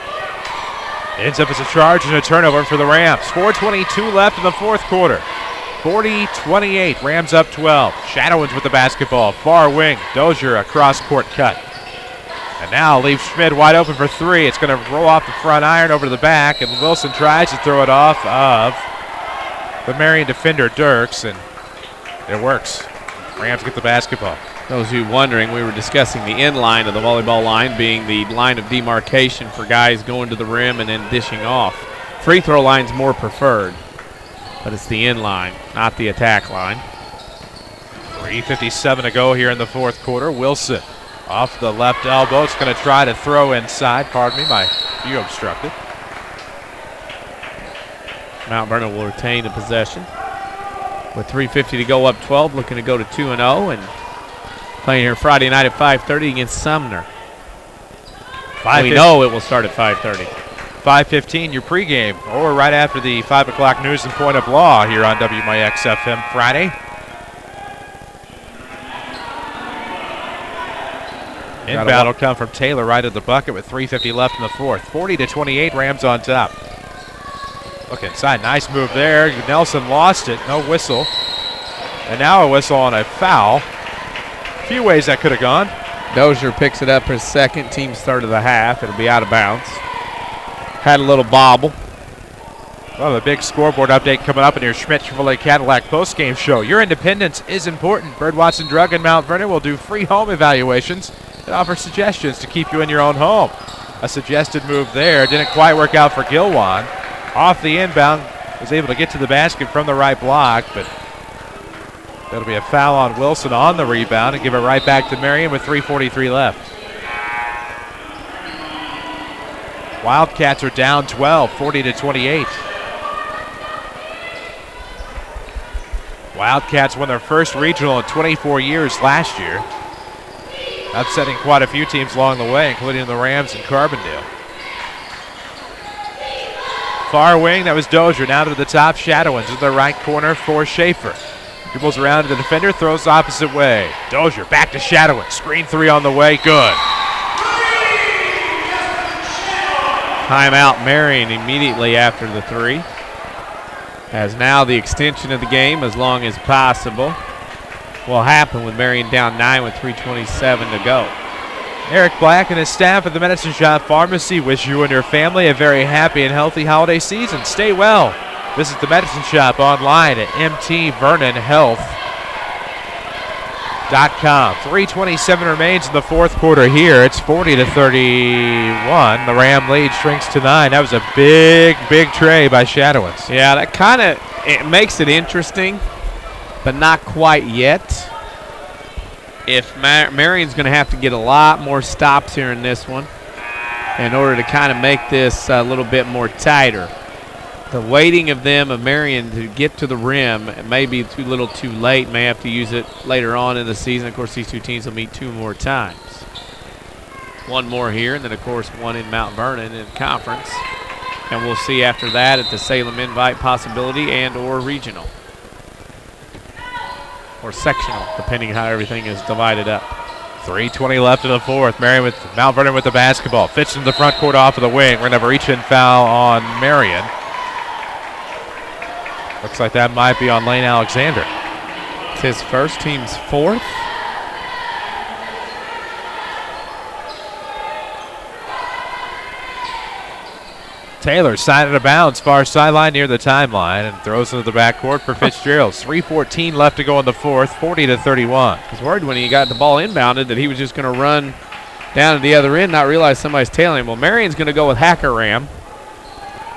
ends up as a charge and a turnover for the Rams. 4:22 left in the fourth quarter. 40-28, Rams up 12. Shadowins with the basketball. Far wing, Dozier, a cross-court cut. And now leaves Schmidt wide open for 3. It's going to roll off the front iron over to the back, and Wilson tries to throw it off of the Marion defender, Dirks, and it works. Rams get the basketball. Those of you wondering, we were discussing the end line of the volleyball line being the line of demarcation for guys going to the rim and then dishing off. Free throw line's more preferred, but it's the end line, not the attack line. 3:57 to go here in the fourth quarter. Wilson off the left elbow. It's going to try to throw inside. Pardon me, my view obstructed. Mount Vernon will retain the possession. With 3:50 to go, up 12, looking to go to 2-0 and playing here Friday night at 5:30 against Sumner. We know it will start at 5:30. 5:15, your pregame, or right after the 5 o'clock news and point of law here on WMIX FM Friday. Inbound will come from Taylor right at the bucket with 3:50 left in the fourth. 40-28, Rams on top. Look inside, nice move there. Nelson lost it, no whistle. And now a whistle on a foul. A few ways that could have gone. Dozier picks it up for his second, team's third of the half. It'll be out of bounds. Had a little bobble. Well, a big scoreboard update coming up in your Schmidt Chevrolet Cadillac postgame show. Your independence is important. Bird Watson Drug in Mount Vernon will do free home evaluations and offer suggestions to keep you in your own home. A suggested move there didn't quite work out for Gilwan. Off the inbound, was able to get to the basket from the right block, but that'll be a foul on Wilson on the rebound and give it right back to Marion with 3:43 left. Wildcats are down 12, 40-28. Wildcats won their first regional in 24 years last year, upsetting quite a few teams along the way, including the Rams and Carbondale. Far wing, that was Dozier. Now to the top, Shadowins in the right corner for Schaefer. Dribbles around to the defender, throws the opposite way. Dozier back to Shadowins. Screen three on the way, good. Timeout Marion immediately after the three. As now the extension of the game, as long as possible, will happen with Marion down 9 with 3:27 to go. Eric Black and his staff at the Medicine Shop Pharmacy wish you and your family a very happy and healthy holiday season. Stay well. Visit the Medicine Shop online at mtvernonhealth.com. 3:27 remains in the fourth quarter here. It's 40-31. The Ram lead shrinks to 9. That was a big, big tray by Shadowins. Yeah, that kind of makes it interesting, but not quite yet. If Marion's going to have to get a lot more stops here in this one in order to kind of make this a little bit more tighter. The waiting of Marion to get to the rim may be too little too late. May have to use it later on in the season. Of course, these two teams will meet 2 more times. One more here, and then, of course, one in Mount Vernon in conference. And we'll see after that at the Salem Invite possibility and or regional. Or sectional, depending on how everything is divided up. 3:20 left in the fourth. Marion with Mount Vernon with the basketball. Fits into the front court off of the wing. We're going to have a reach-in foul on Marion. Looks like that might be on Lane Alexander. It's his first, team's fourth. Taylor side out of bounds, far sideline near the timeline, and throws into the backcourt for Fitzgerald. 3:14 left to go in the fourth, 40-31. I was worried when he got the ball inbounded that he was just going to run down to the other end, not realize somebody's tailing him. Well, Marion's going to go with Hacker Ram,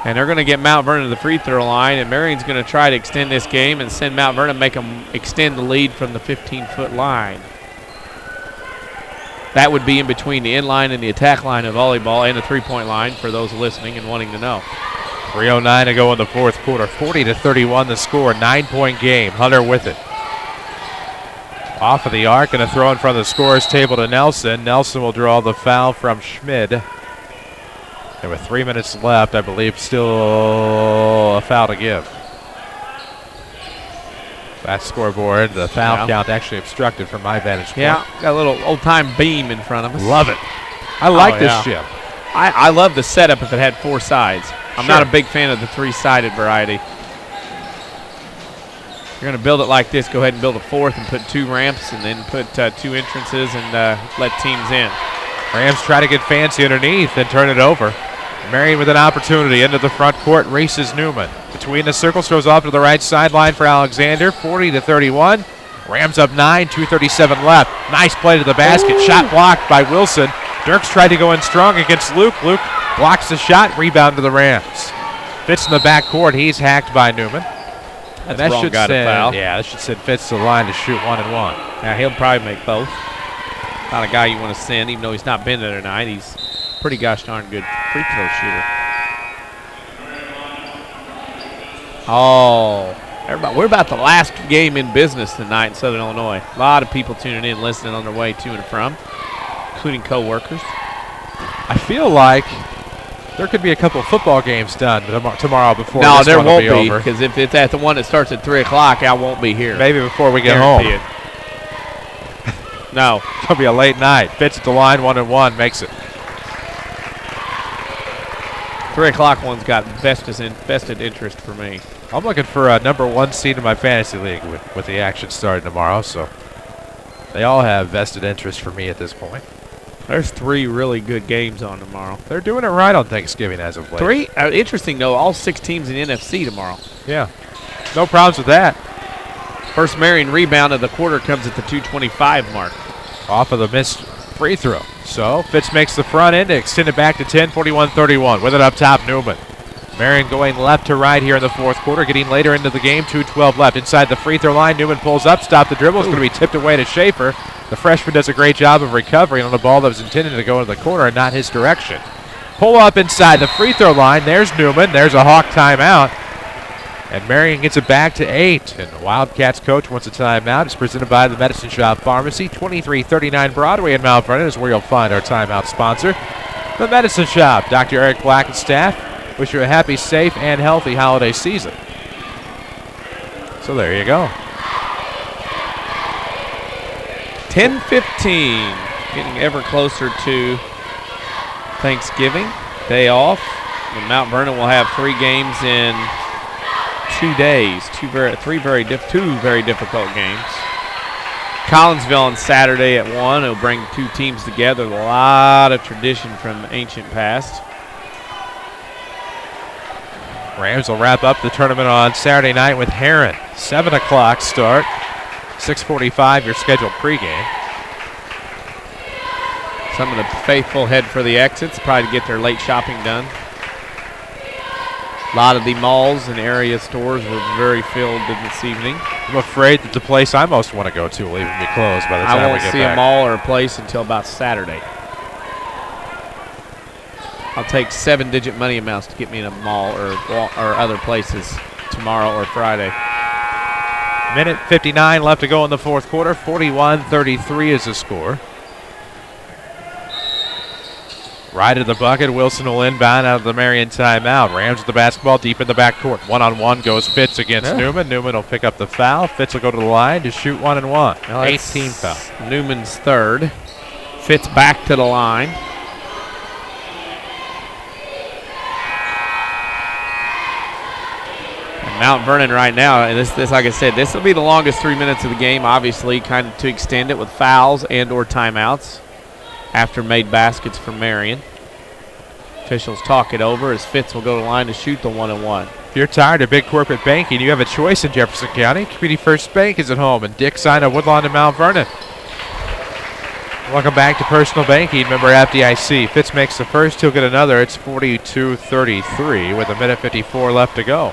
and they're going to get Mount Vernon to the free throw line, and Marion's going to try to extend this game and send Mount Vernon, make them extend the lead from the 15-foot line. That would be in between the in-line and the attack line of volleyball and the three-point line for those listening and wanting to know. 3:09 to go in the fourth quarter. 40-31 the score. 9-point game. Hunter with it. Off of the arc and a throw in front of the scorer's table to Nelson. Nelson will draw the foul from Schmid. And with 3 minutes left, I believe still a foul to give. That scoreboard, the foul count actually obstructed from my vantage point. Yeah, got a little old-time beam in front of us. Love it. I like this gym. I love the setup if it had 4 sides. I'm not a big fan of the 3-sided variety. You're going to build it like this, go ahead and build a 4th and put 2 ramps and then put 2 entrances and let teams in. Rams try to get fancy underneath and turn it over. Marion with an opportunity into the front court, races Newman. Between the circles, throws off to the right sideline for Alexander, 40-31. Rams up 9, 2:37 left. Nice play to the basket, shot blocked by Wilson. Dirks tried to go in strong against Luke. Luke blocks the shot, rebound to the Rams. Fitz in the backcourt, he's hacked by Newman. That's that should send, foul. Yeah, that should send Fitz to the line to shoot 1 and 1. Yeah, he'll probably make both. Not a guy you want to send, even though he's not been there tonight. He's pretty gosh darn good free throw shooter. Oh, everybody, we're about the last game in business tonight in Southern Illinois. A lot of people tuning in, listening on their way to and from, including co-workers. I feel like There could be a couple football games done tomorrow before No, this there one won't will be, over. because if it's at the one that starts at 3 o'clock, I won't be here. Maybe before we get Guarantee home. it. No. It'll be a late night. Fitz at the line, 1-1, makes it. 3 o'clock one's got vested interest for me. I'm looking for a number 1 seed in my fantasy league with the action starting tomorrow, so they all have vested interest for me at this point. There's 3 really good games on tomorrow. They're doing it right on Thanksgiving as of late. 3? Interesting, though, all 6 teams in NFC tomorrow. Yeah, no problems with that. First Marion rebound of the quarter comes at the 2:25 mark. Off of the missed free throw. So Fitz makes the front end to extend it back to 10, 41-31. With it up top, Newman. Marion going left to right here in the fourth quarter, getting later into the game, 2:12 left. Inside the free throw line, Newman pulls up, stop the dribble. It's going to be tipped away to Schaefer. The freshman does a great job of recovering on a ball that was intended to go into the corner and not his direction. Pull up inside the free throw line. There's Newman. There's a Hawk timeout. And Marion gets it back to 8. And the Wildcats coach wants a timeout. It's presented by the Medicine Shop Pharmacy. 2339 Broadway in Mount Vernon is where you'll find our timeout sponsor, the Medicine Shop. Dr. Eric Black and staff wish you a happy, safe, and healthy holiday season. So there you go. 10:15, getting ever closer to Thanksgiving, day off. And Mount Vernon will have 3 games in 2 days, two very difficult games. Collinsville on Saturday at 1. It'll bring 2 teams together. A lot of tradition from ancient past. Rams will wrap up the tournament on Saturday night with Heron. 7 o'clock start. 6:45 your scheduled pregame. Some of the faithful head for the exits, probably to get their late shopping done. A lot of the malls and area stores were very filled this evening. I'm afraid that the place I most want to go to will even be closed by the time we get back. I won't see a mall or a place until about Saturday. I'll take 7-digit money amounts to get me in a mall or other places tomorrow or Friday. Minute 59 left to go in the fourth quarter. 41-33 is the score. Right at the bucket, Wilson will inbound out of the Marion timeout. Rams with the basketball deep in the backcourt. 1-on-1 goes Fitz against Newman. Newman will pick up the foul. Fitz will go to the line to shoot 1-and-1. 18 foul. Newman's third. Fitz back to the line. And Mount Vernon right now, and this like I said, this will be the longest 3 minutes of the game, obviously, kind of to extend it with fouls and or timeouts after made baskets for Marion. Officials talk it over as Fitz will go to the line to shoot the 1-and-1. If you're tired of big corporate banking, you have a choice in Jefferson County. Community First Bank is at home, and Dick Sina, Woodlawn, and Mount Vernon. Welcome back to Personal Banking. Member FDIC. Fitz makes the first. He'll get another. It's 42-33 with 1:54 left to go.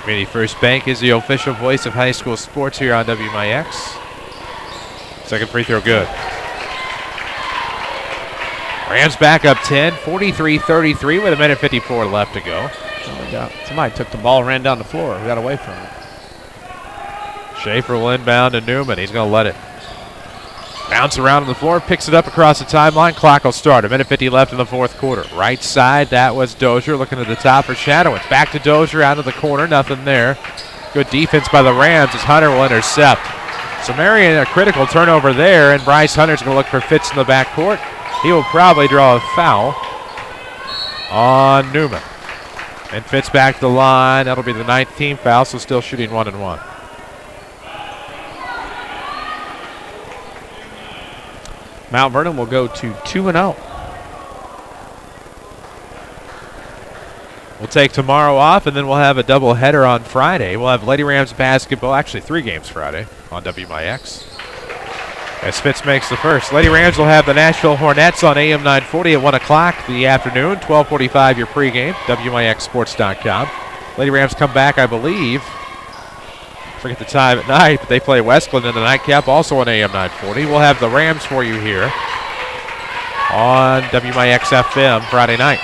Community First Bank is the official voice of high school sports here on WMIX. Second free throw good. Rams back up 10, 43-33 with 1:54 left to go. Somebody took the ball and ran down the floor. We got away from it. Schaefer will inbound to Newman. He's going to let it bounce around on the floor, picks it up across the timeline. Clock will start. 1:50 left in the fourth quarter. Right side, that was Dozier looking at the top for Shadowitz. Back to Dozier out of the corner, nothing there. Good defense by the Rams as Hunter will intercept. So Marion, a critical turnover there, and Bryce Hunter's going to look for Fitz in the backcourt. He will probably draw a foul on Newman. And Fitz back to the line. That'll be the 9th team foul, so still shooting 1-and-1. Mount Vernon will go to 2-0. We'll take tomorrow off, and then we'll have a doubleheader on Friday. We'll have Lady Rams basketball, actually 3 games Friday on WMIX. As Fitz makes the first. Lady Rams will have the Nashville Hornets on AM 940 at 1 o'clock the afternoon. 12:45 your pregame, WMIXsports.com. Lady Rams come back, I believe. Forget the time at night, but they play Westland in the nightcap, also on AM 940. We'll have the Rams for you here on WMIX FM Friday night.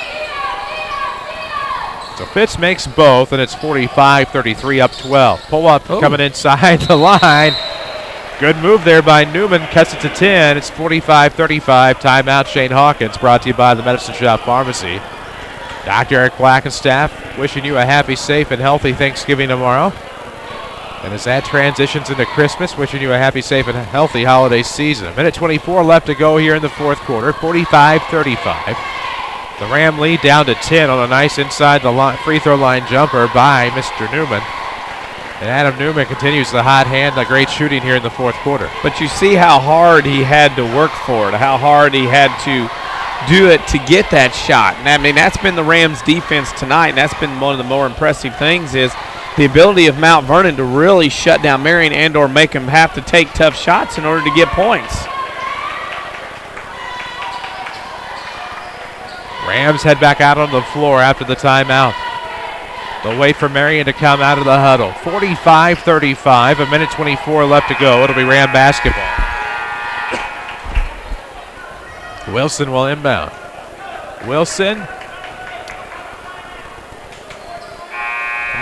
So Fitz makes both, and it's 45-33 up 12. Pull up coming inside the line. Good move there by Newman. Cuts it to 10. It's 45-35. Timeout, Shane Hawkins. Brought to you by the Medicine Shop Pharmacy. Dr. Eric Black and staff wishing you a happy, safe, and healthy Thanksgiving tomorrow. And as that transitions into Christmas, wishing you a happy, safe, and healthy holiday season. Minute 24 left to go here in the fourth quarter. 45-35. The Ram lead down to 10 on a nice inside the free throw line jumper by Mr. Newman. And Adam Newman continues the hot hand, the great shooting here in the fourth quarter. But you see how hard he had to work for it, how hard he had to do it to get that shot. And I mean, that's been the Rams' defense tonight, and that's been one of the more impressive things is the ability of Mount Vernon to really shut down Marion and or make them have to take tough shots in order to get points. Rams head back out on the floor after the timeout. They'll wait for Marion to come out of the huddle. 45-35, a minute 24 left to go. It'll be Ram basketball. Wilson will inbound. Wilson.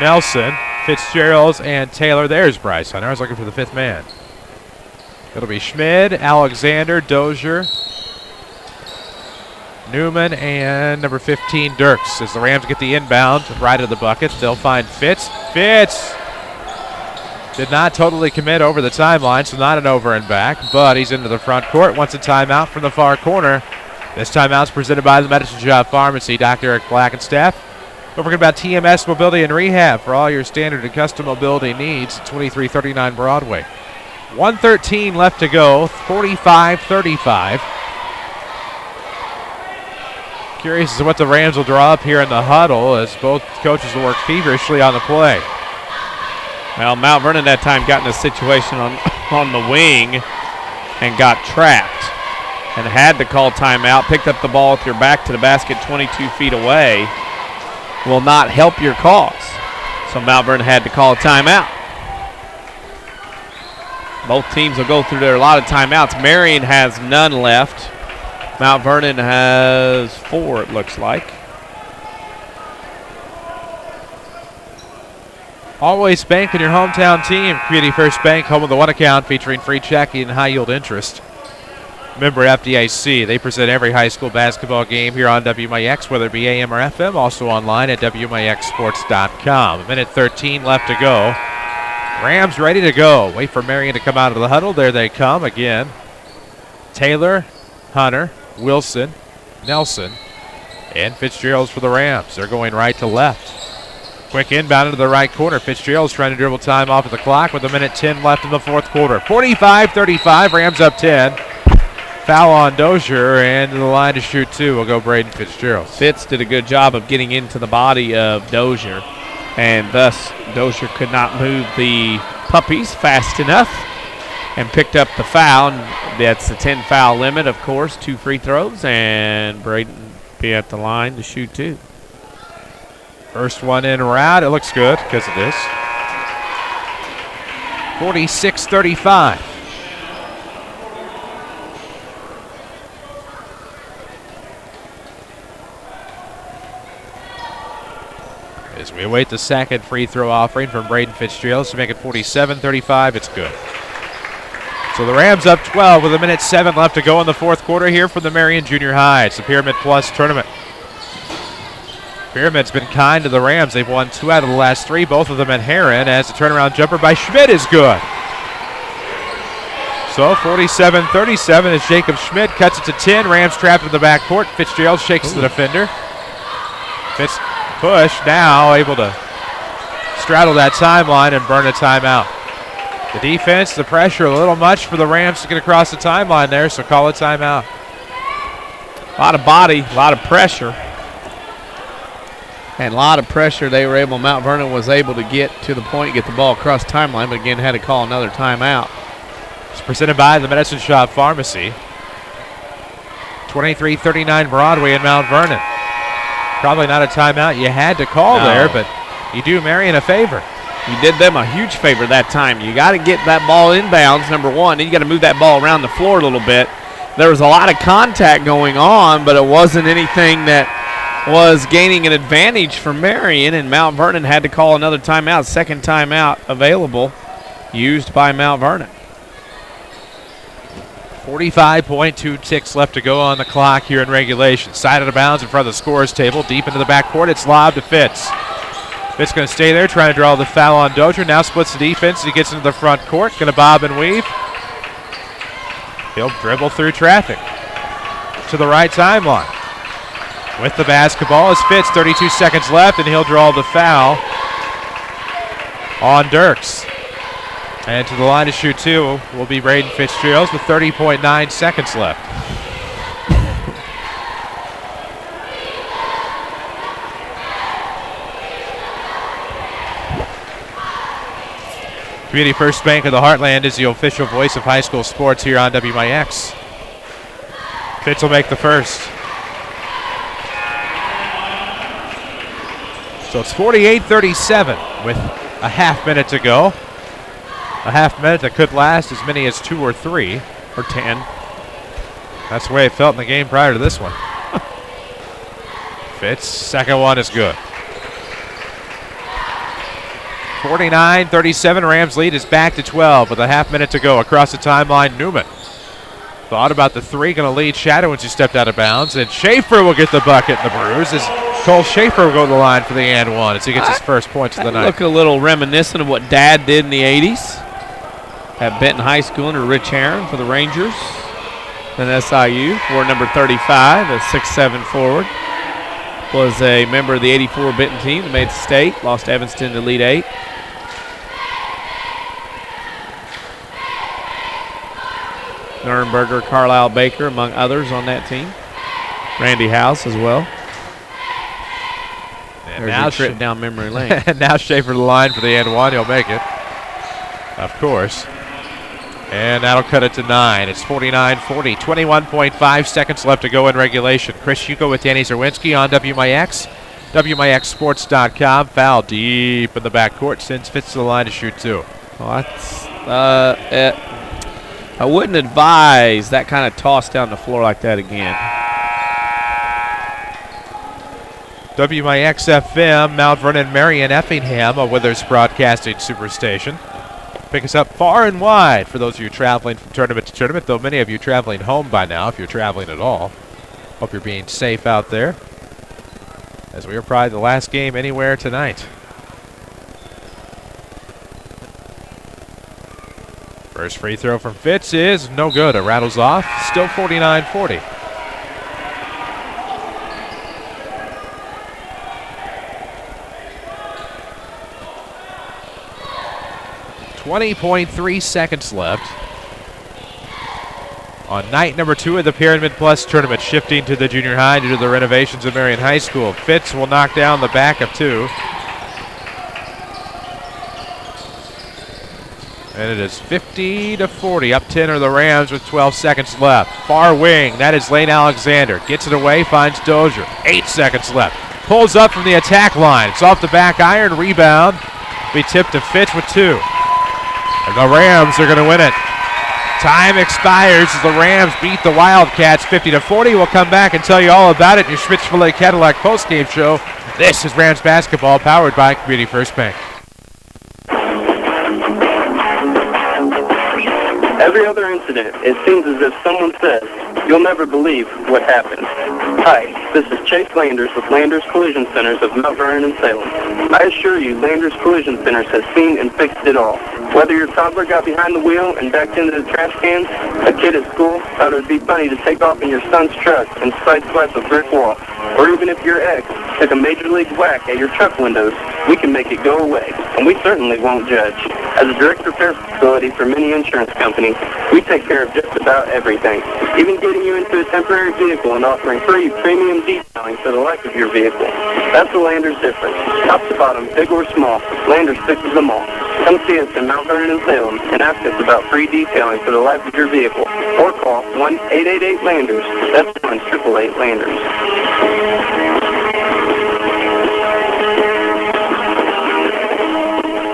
Nelson, Fitzgerald, and Taylor. There's Bryce Hunter. I was looking for the fifth man. It'll be Schmid, Alexander, Dozier, Newman, and number 15, Dirks. As the Rams get the inbound right of the bucket, they'll find Fitz. Fitz did not totally commit over the timeline, so not an over and back, but he's into the front court. Wants a timeout from the far corner. This timeout's presented by the Medicine Shop Pharmacy. Dr. Eric Black and staff. Don't forget about TMS Mobility and Rehab for all your standard and custom mobility needs. 2339 Broadway. 1:13 left to go. 45-35. Curious as to what the Rams will draw up here in the huddle as both coaches will work feverishly on the play. Well, Mount Vernon that time got in a situation on the wing and got trapped and had to call timeout. Picked up the ball with your back to the basket 22 feet away. Will not help your cause. So Mount Vernon had to call a timeout. Both teams will go through their allotted timeouts. Marion has none left. Mount Vernon has 4, it looks like. Always bank in your hometown team. Community First Bank, home of the one account featuring free checking and high yield interest. Member FDIC. They present every high school basketball game here on WMIX, whether it be AM or FM. Also online at WMIXsports.com. A minute 13 left to go. Rams ready to go. Wait for Marion to come out of the huddle. There they come again. Taylor, Hunter, Wilson, Nelson, and Fitzgerald's for the Rams. They're going right to left. Quick inbound into the right corner. Fitzgerald's trying to dribble time off of the clock with a minute 10 left in the fourth quarter. 45-35, Rams up 10. Foul on Dozier, and to the line to shoot 2 will go Braden Fitzgerald. Fitz did a good job of getting into the body of Dozier, and thus Dozier could not move the puppies fast enough and picked up the foul. And that's the 10 foul limit, of course. 2 free throws, and Braden be at the line to shoot 2. First one in or out. It looks good because it is. 46-35. As we await the second free throw offering from Braden Fitzgerald to make it 47-35, it's good. So the Rams up 12 with a minute 7 left to go in the fourth quarter here for the Marion Junior High. It's the Pyramid Plus tournament. Pyramid's been kind to the Rams. They've won 2 out of the last 3, both of them at Heron, as the turnaround jumper by Schmidt is good. So 47-37 as Jacob Schmidt cuts it to 10. Rams trapped in the backcourt. Fitzgerald shakes the defender. Fitz push now, able to straddle that timeline and burn a timeout. The defense, the pressure, a little much for the Rams to get across the timeline there, so call a timeout. A lot of body, a lot of pressure. And a lot of pressure Mount Vernon was able to get to the point, get the ball across the timeline, but again had to call another timeout. It's presented by the Medicine Shop Pharmacy. 2339 Broadway in Mount Vernon. Probably not a timeout you had to call there, but you do Marion a favor. You did them a huge favor that time. You got to get that ball inbounds, number one, and you got to move that ball around the floor a little bit. There was a lot of contact going on, but it wasn't anything that was gaining an advantage for Marion, and Mount Vernon had to call another timeout. Second timeout available, used by Mount Vernon. 45.2 ticks left to go on the clock here in regulation. Side of the bounds in front of the scorer's table. Deep into the backcourt. It's lobbed to Fitz. Fitz going to stay there, trying to draw the foul on Dozier. Now splits the defense. He gets into the front court. Going to bob and weave. He'll dribble through traffic to the right timeline. With the basketball is Fitz. 32 seconds left, and he'll draw the foul on Dirks. And to the line to shoot two will be Braden Fitzgerald with 30.9 seconds left. Community First Bank of the Heartland is the official voice of high school sports here on WMIX. Fitz will make the first. So it's 48-37 with a half minute to go. A half minute that could last as many as 2 or 3 or 10. That's the way it felt in the game prior to this one. Fitz, second one is good. 49-37, Rams lead is back to 12 with a half minute to go. Across the timeline, Newman thought about the three, going to lead Czerwinski stepped out of bounds, and Schaefer will get the bucket and the bruise as Cole Schaefer will go to the line for the and one as he gets his first points of the night. Look a little reminiscent of what Dad did in the 80s at Benton High School under Rich Herron for the Rangers. Then SIU, for number 35, a 6'7" forward. Was a member of the 84 Benton team that made the state, lost Evanston to Elite 8. Nurnberger, Carlisle Baker, among others on that team. Randy House as well. And there's now a trip down memory lane. And now Schaefer to the line for the and one. He'll make it, of course. And that'll cut it to 9. It's 49-40. 21.5 seconds left to go in regulation. Chris Hugo with Danny Czerwinski on WMIX. WMIXsports.com. Foul deep in the backcourt. Sends Fitz to the line to shoot two. Well, that's, I wouldn't advise that kind of toss down the floor like that again. WMIX FM, Mount Vernon, Marion, Effingham, a Withers Broadcasting Superstation. Pick us up far and wide for those of you traveling from tournament to tournament, though many of you traveling home by now, if you're traveling at all. Hope you're being safe out there, as we are probably the last game anywhere tonight. First free throw from Fitz is no good. It rattles off. Still 49-40. .3 seconds left on night number 2 of the Pyramid Plus tournament, shifting to the junior high due to the renovations of Marion High School. Fitz will knock down the back of 2. And it is 50-40. Up 10 are the Rams with 12 seconds left. Far wing, that is Lane Alexander. Gets it away, finds Dozier. 8 seconds left. Pulls up from the attack line. It's off the back iron. Rebound. Be tipped to Fitz with 2. And the Rams are going to win it. Time expires as the Rams beat the Wildcats 50-40. We'll come back and tell you all about it in your Schmitz-Filet Cadillac postgame show. This is Rams basketball powered by Community First Bank. Every other incident, it seems as if someone says, "You'll never believe what happened." Hi, this is Chase Landers with Landers Collision Centers of Mount Vernon and Salem. I assure you, Landers Collision Centers has seen and fixed it all. Whether your toddler got behind the wheel and backed into the trash cans, a kid at school thought it would be funny to take off in your son's truck and sideswipe a brick wall, or even if your ex took a major league whack at your truck windows, we can make it go away, and we certainly won't judge. As a direct repair facility for many insurance companies, we take care of just about everything, even getting you into a temporary vehicle and offering free premium detailing for the life of your vehicle. That's the Landers difference. Top to bottom, big or small, Landers fixes them all. Come see us in Mount Vernon and Salem and ask us about free detailing for the life of your vehicle, or call 1-888-LANDERS. That's 1-888-LANDERS.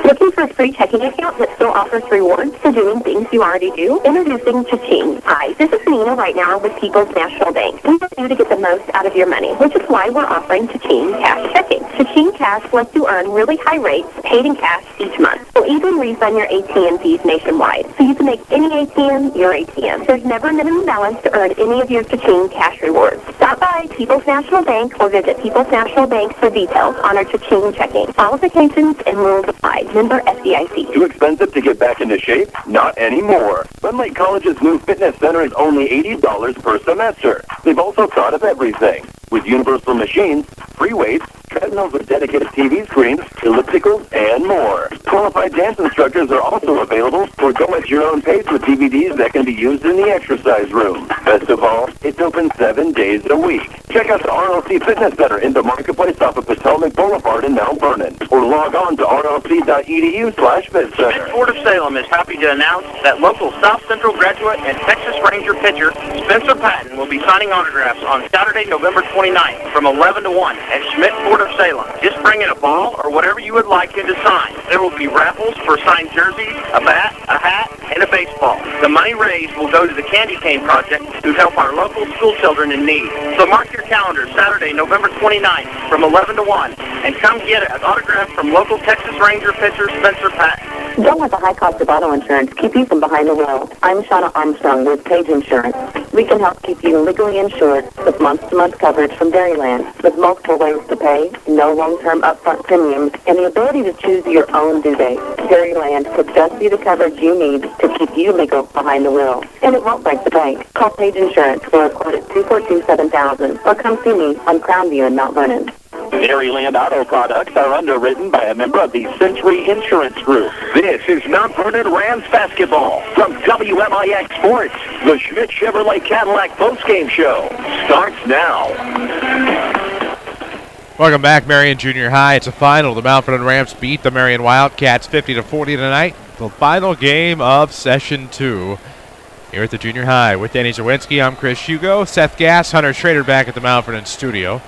Looking for a free checking account that still offers rewards for doing things you already do? Introducing Cha-Ching. Hi, this is Nina right now with People's National Bank. We want you to get the most out of your money, which is why we're offering Cha-Ching Cash Checking. Cha-Ching Cash lets you earn really high rates paid in cash each month. We'll even refund your ATM fees nationwide, so you can make any ATM your ATM. There's never a minimum balance to earn any of your Cha-Ching Cash rewards. Stop by People's National Bank or visit People's National Bank for details on our Cha-Ching checking. Qualifications and rules apply. Member FDIC. Too expensive to get back into shape? Not anymore. Glen Lake College's new fitness center is only $80 per semester. They've also thought of everything, with universal machines, free weights, treadmills with dedicated TV screens, ellipticals, and more. Qualified dance instructors are also available, or go at your own pace with DVDs that can be used in the exercise room. Best of all, it's open 7 days a week. Check out the RLC Fitness Center in the Marketplace off of Potomac Boulevard in Mount Vernon, or log on to rlc.edu/FitCenter. Port of Salem is happy to announce that local South Central graduate and Texas Ranger pitcher Spencer Patton will be signing autographs on Saturday, November 29th from 11 to 1 at Schmidt Port of Salem. Just bring in a ball or whatever you would like him to sign. There will be raffles for signed jerseys, a bat, a hat, and a baseball. The money raised will go to the Candy Cane Project to help our local school children in need. So mark your calendar, Saturday, November 29th from 11 to 1, and come get an autograph from local Texas Ranger pitcher Spencer Patton. Don't let the high cost of auto insurance keep you from behind the wheel. I'm Shauna Armstrong with Page Insurance. We can help keep you legally insured with month-to-month coverage from Dairyland, with multiple ways to pay, no long-term upfront premiums, and the ability to choose your own due date. Dairyland could just be the coverage you need to keep you legal behind the wheel. And it won't break the bank. Call Page Insurance for a quote at 242-7000, or come see me on Crownview in Mount Vernon. Dairyland Auto products are underwritten by a member of the Century Insurance Group. This is Mount Vernon Rams Basketball from WMIX Sports. The Schmidt Chevrolet Cadillac postgame show starts now. Welcome back, Marion Junior High. It's a final. The Mount Vernon Rams beat the Marion Wildcats 50-40 tonight. The final game of Session 2 here at the Junior High. With Danny Czerwinski, I'm Chris Hugo. Seth Gass, Hunter Schrader back at the Mount Vernon studio,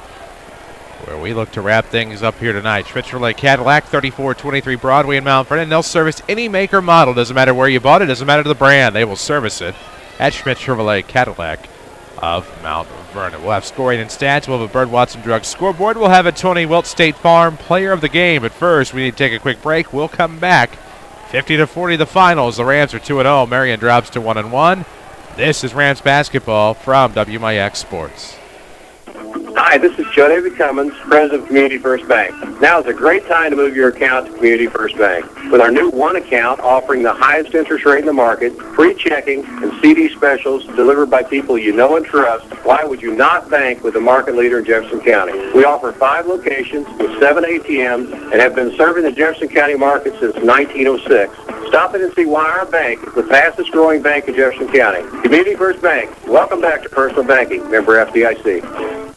where we look to wrap things up here tonight. Schmidt Chevrolet Cadillac, 3423 Broadway in Mount Vernon. They'll service any make or model. Doesn't matter where you bought it. Doesn't matter the brand. They will service it at Schmidt Chevrolet Cadillac of Mount Vernon. We'll have scoring and stats. We'll have a Bird Watson Drug scoreboard. We'll have a Tony Wilt State Farm Player of the Game. But first, we need to take a quick break. We'll come back. 50-40 the finals. The Rams are 2-0. Marion drops to 1-1. This is Rams basketball from WMIX Sports. Hi, this is Joe David Cummins, President of Community First Bank. Now is a great time to move your account to Community First Bank. With our new One account offering the highest interest rate in the market, free checking, and CD specials delivered by people you know and trust, why would you not bank with the market leader in Jefferson County? We offer 5 locations with 7 ATMs and have been serving the Jefferson County market since 1906. Stop in and see why our bank is the fastest growing bank in Jefferson County. Community First Bank. Welcome back to personal banking. Member FDIC.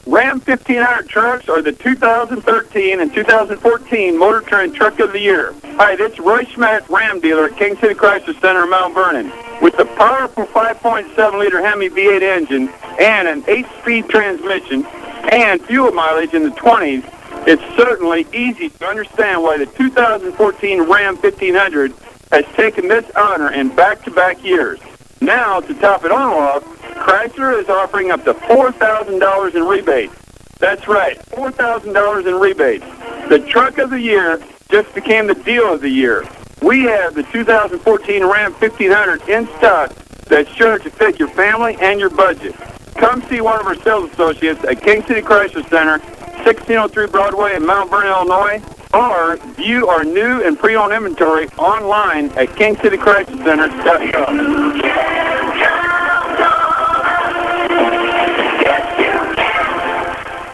Ram 1500 trucks are the 2013 and 2014 Motor Trend Truck of the Year. Hi, this is Roy Schmidt, Ram dealer at King City Chrysler Center in Mount Vernon. With the powerful 5.7-liter Hemi V8 engine and an 8-speed transmission and fuel mileage in the 20s, it's certainly easy to understand why the 2014 Ram 1500 has taken this honor in back-to-back years. Now, to top it all off, Chrysler is offering up to $4,000 in rebates. That's right, $4,000 in rebates. The truck of the year just became the deal of the year. We have the 2014 Ram 1500 in stock that's sure to fit your family and your budget. Come see one of our sales associates at King City Chrysler Center, 1603 Broadway in Mount Vernon, Illinois, or view our new and pre-owned inventory online at kingcitychryslercenter.com.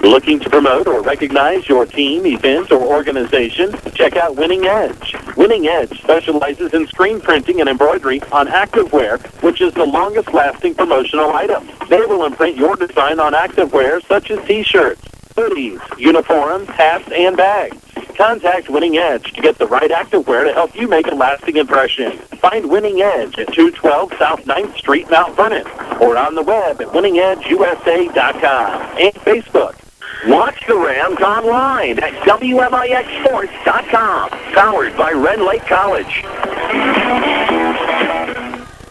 Looking to promote or recognize your team, event, or organization? Check out Winning Edge. Winning Edge specializes in screen printing and embroidery on activewear, which is the longest-lasting promotional item. They will imprint your design on activewear such as T-shirts, hoodies, uniforms, hats, and bags. Contact Winning Edge to get the right activewear to help you make a lasting impression. Find Winning Edge at 212 South 9th Street, Mount Vernon, or on the web at winningedgeusa.com and Facebook. Watch the Rams online at WMIXsports.com, powered by Red Lake College.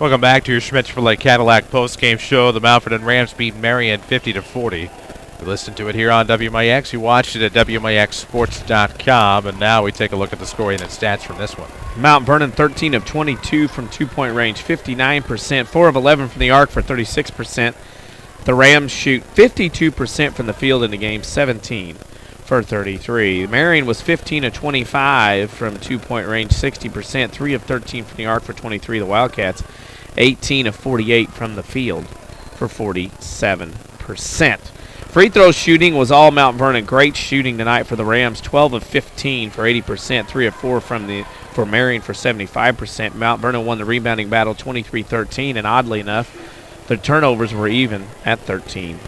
Welcome back to your Schmidt Chevrolet Cadillac postgame show. The Mount Vernon Rams beat Marion 50-40 You listened to it here on WMIX. You watched it at WMIXsports.com. And now we take a look at the scoring and stats from this one. Mount Vernon 13 of 22 from two-point range, 59%, 4 of 11 from the arc for 36%. The Rams shoot 52% from the field in the game, 17 for 33. Marion was 15 of 25 from two-point range, 60%, 3 of 13 from the arc for 23. The Wildcats 18 of 48 from the field for 47%. Free throw shooting was all Mount Vernon. Great shooting tonight for the Rams, 12 of 15 for 80%, 3 of 4 for Marion for 75%. Mount Vernon won the rebounding battle 23-13, and oddly enough, the turnovers were even at 13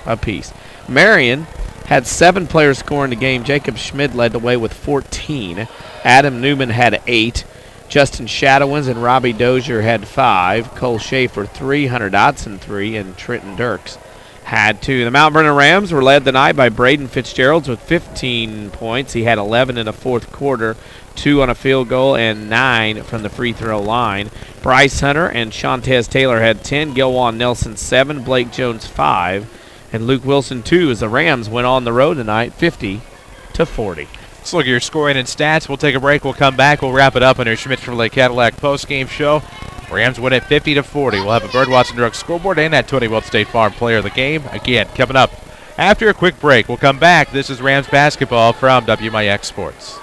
apiece. Marion had 7 players score in the game. Jacob Schmid led the way with 14. Adam Newman had 8. Justin Shadowins and Robbie Dozier had 5. Cole Schaefer 3. Hunter Dotson 3. And Trenton Dirks had 2. The Mount Vernon Rams were led tonight by Braden Fitzgerald with 15 points. He had 11 in the fourth quarter, 2 on a field goal, and 9 from the free throw line. Bryce Hunter and Shantez Taylor had 10. Gilwan Nelson 7. Blake Jones 5. And Luke Wilson 2 as the Rams went on the road tonight, 50-40. Let's look at your scoring and stats. We'll take a break. We'll come back. We'll wrap it up on our Schmidt Chevrolet Cadillac postgame show. Rams win at 50-40. We'll have a Bird Watson Drug scoreboard and that Tony Wilt State Farm player of the game. Again, coming up after a quick break. We'll come back. This is Rams basketball from WMIX Sports.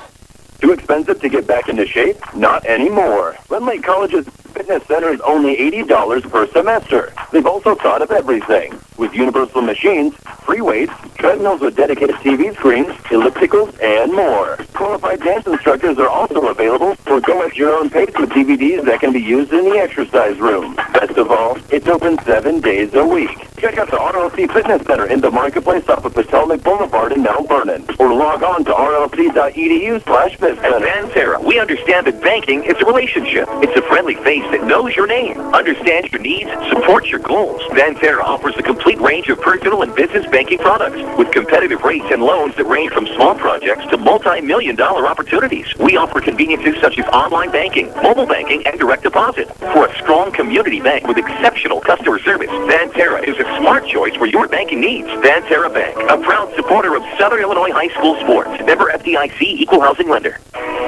Too expensive to get back into shape? Not anymore. Glen Lake College's fitness center is only $80 per semester. They've also thought of everything, with universal machines, free weights, treadmills with dedicated TV screens, ellipticals, and more. Qualified dance instructors are also available, or go at your own pace with DVDs that can be used in the exercise room. Best of all, it's open 7 days a week. Check out the RLC Fitness Center in the Marketplace off of Potomac Boulevard in Mount Vernon, or log on to rlc.edu/business. At Van Terra, we understand that banking is a relationship. It's a friendly face that knows your name, understands your needs, supports your goals. Van Terra offers a complete range of personal and business banking products with competitive rates and loans that range from small projects to multi-million-dollar opportunities. We offer conveniences such as online banking, mobile banking, and direct deposit. For a strong community bank with exceptional customer service, Van Terra is a smart choice for your banking needs. Van Terra Bank, a proud supporter of Southern Illinois high school sports. Member FDIC, equal housing lender.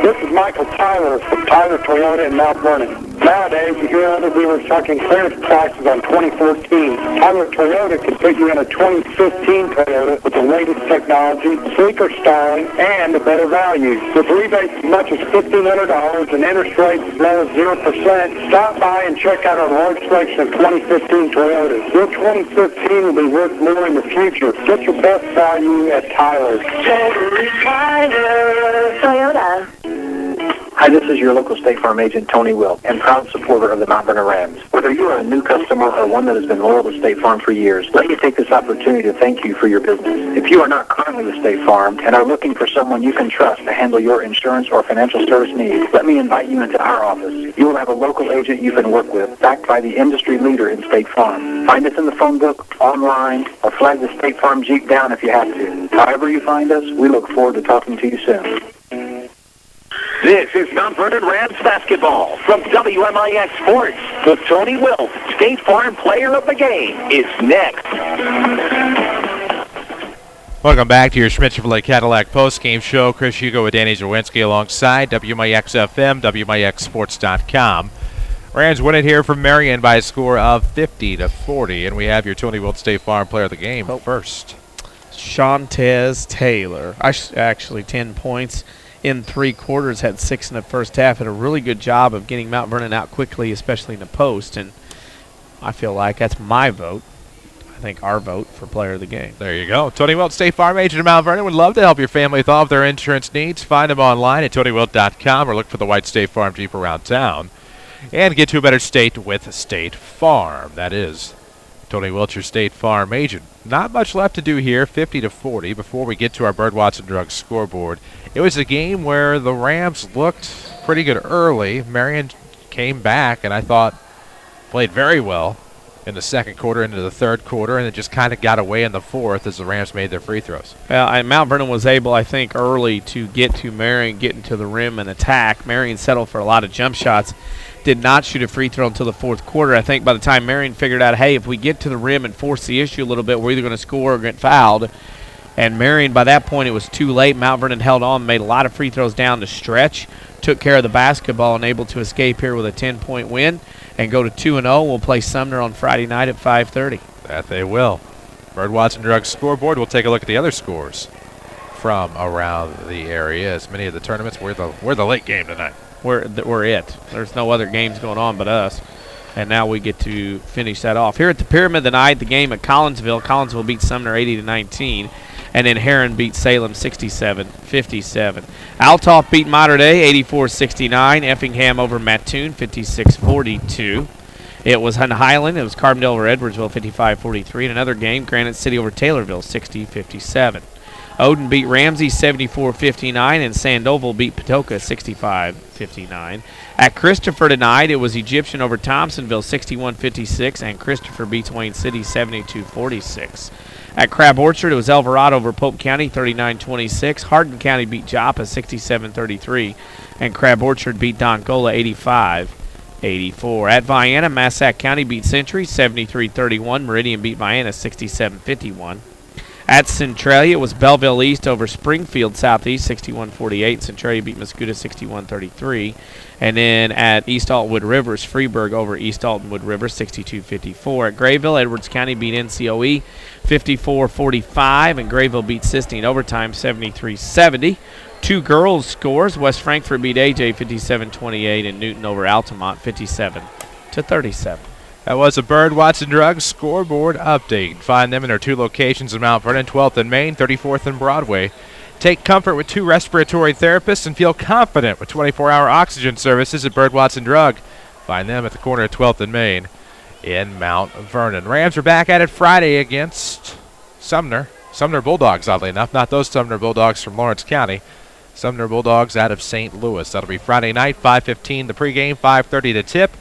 This is Michael Tyler from Tyler Toyota in Mount Vernon. Nowadays, you hear other dealers talking clearance prices on 2014. Tyler Toyota can put you in a 2015 Toyota with the latest technology, sleeker styling, and a better value. With rebates as much as $1,500 and interest rates as low as 0%, stop by and check out our large selection of 2015 Toyotas. Your 2015 will be worth more in the future. Get your best value at Tyler's. Toyota. Hi, this is your local State Farm agent, Tony Wilt, and proud supporter of the Mount Vernon Rams. Whether you are a new customer or one that has been loyal to State Farm for years, let me take this opportunity to thank you for your business. If you are not currently with State Farm and are looking for someone you can trust to handle your insurance or financial service needs, let me invite you into our office. You will have a local agent you can work with, backed by the industry leader in State Farm. Find us in the phone book, online, or flag the State Farm Jeep down if you have to. However you find us, we look forward to talking to you soon. This is Mount Vernon Rams basketball from WMIX Sports. The Tony Wilt State Farm Player of the Game is next. Welcome back to your Schmidt Chevrolet Cadillac postgame show. Chris Hugo with Danny Czerwinski alongside WMIX FM, WMIXsports.com. Rams win it here from Marion by a score of 50-40, and we have your Tony Wilt State Farm Player of the Game first. Shantez Taylor, actually 10 points in 3 quarters, had 6 in the first half, had a really good job of getting Mount Vernon out quickly, especially in the post, and I feel like that's my vote. I think our vote for player of the game. There you go. Tony Wilt, State Farm agent of Mount Vernon, would love to help your family with all of their insurance needs. Find them online at TonyWilt.com or look for the white State Farm Jeep around town. And get to a better state with State Farm. That is Tony Wilt, your State Farm agent. Not much left to do here, 50-40. Before we get to our Bird Watson Drug scoreboard, it was a game where the Rams looked pretty good early. Marion came back and I thought played very well. in the second quarter into the third quarter, and it just kind of got away in the fourth as the Rams made their free throws. Well, and Mount Vernon was able, I think, early to get to Marion, get into the rim and attack. Marion settled for a lot of jump shots, did not shoot a free throw until the fourth quarter. I think by the time Marion figured out, hey, if we get to the rim and force the issue a little bit, we're either going to score or get fouled. And Marion, by that point, it was too late. Mount Vernon held on, made a lot of free throws down the stretch, took care of the basketball, and able to escape here with a 10-point win and go to 2-0. We'll play Sumner on Friday night at 5:30. That they will. Bird Watson Drugs scoreboard. We'll take a look at the other scores from around the area. As many of the tournaments, we're the late game tonight. We're it. There's no other games going on but us. And now we get to finish that off. Here at the Pyramid tonight, the game at Collinsville. Collinsville beat Sumner 80-19. And then Heron beat Salem 67-57. Altoff beat Mater Dei 84-69. Effingham over Mattoon 56-42. It was Highland. It was Carbondale over Edwardsville 55-43. And another game, Granite City over Taylorville 60-57. Odin beat Ramsey 74-59, and Sandoval beat Patoka 65-59. At Christopher tonight, it was Egyptian over Thompsonville 61-56, and Christopher beats Wayne City 72-46. At Crab Orchard, it was Alvarado over Pope County 39-26. Hardin County beat Joppa 67-33, and Crab Orchard beat Dongola 85-84. At Vienna, Massac County beat Century 73-31. Meridian beat Vienna 67-51. At Centralia, it was Belleville East over Springfield Southeast, 61-48. Centralia beat Mascoutah 61-33. And then at East Altonwood Rivers, Freeburg over East Altonwood Rivers, 62-54. At Grayville, Edwards County beat NCOE 54-45, and Grayville beat Sistine overtime 73-70. Two girls scores. West Frankfort beat AJ 57-28, and Newton over Altamont 57-37. That was a Bird Watson Drugs scoreboard update. Find them in their two locations in Mount Vernon, 12th and Main, 34th and Broadway. Take comfort with 2 respiratory therapists and feel confident with 24-hour oxygen services at Bird Watson Drug. Find them at the corner of 12th and Main in Mount Vernon. Rams are back at it Friday against Sumner. Sumner Bulldogs, oddly enough. Not those Sumner Bulldogs from Lawrence County. Sumner Bulldogs out of St. Louis. That'll be Friday night, 5:15 the pregame, 5:30 the tip.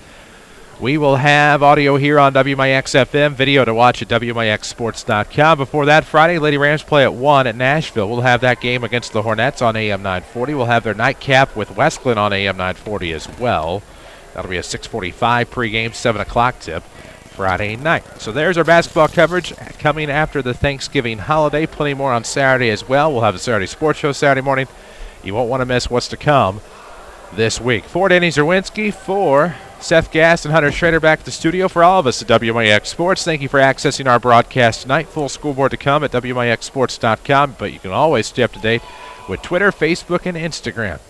We will have audio here on WMIX FM, video to watch at WMIXsports.com. Before that, Friday, Lady Rams play at 1 at Nashville. We'll have that game against the Hornets on AM 940. We'll have their nightcap with Westglen on AM 940 as well. That'll be a 6:45 pregame, 7 o'clock tip Friday night. So there's our basketball coverage coming after the Thanksgiving holiday. Plenty more on Saturday as well. We'll have a Saturday sports show Saturday morning. You won't want to miss what's to come this week. For Danny Czerwinski, for Seth Gass and Hunter Schrader back at the studio. For all of us at WMIX Sports, thank you for accessing our broadcast tonight. Full scoreboard to come at WMIXsports.com, but you can always stay up to date with Twitter, Facebook, and Instagram.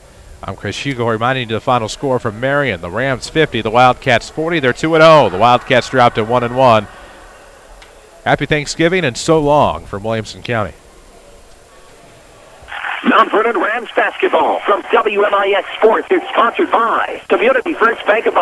I'm Chris Hugo, reminding you the final score from Marion. The Rams 50, the Wildcats 40. They're 2-0. The Wildcats dropped to 1-1. Happy Thanksgiving and so long from Williamson County. Mount Vernon Rams Basketball from WMIX Sports is sponsored by Community First Bank of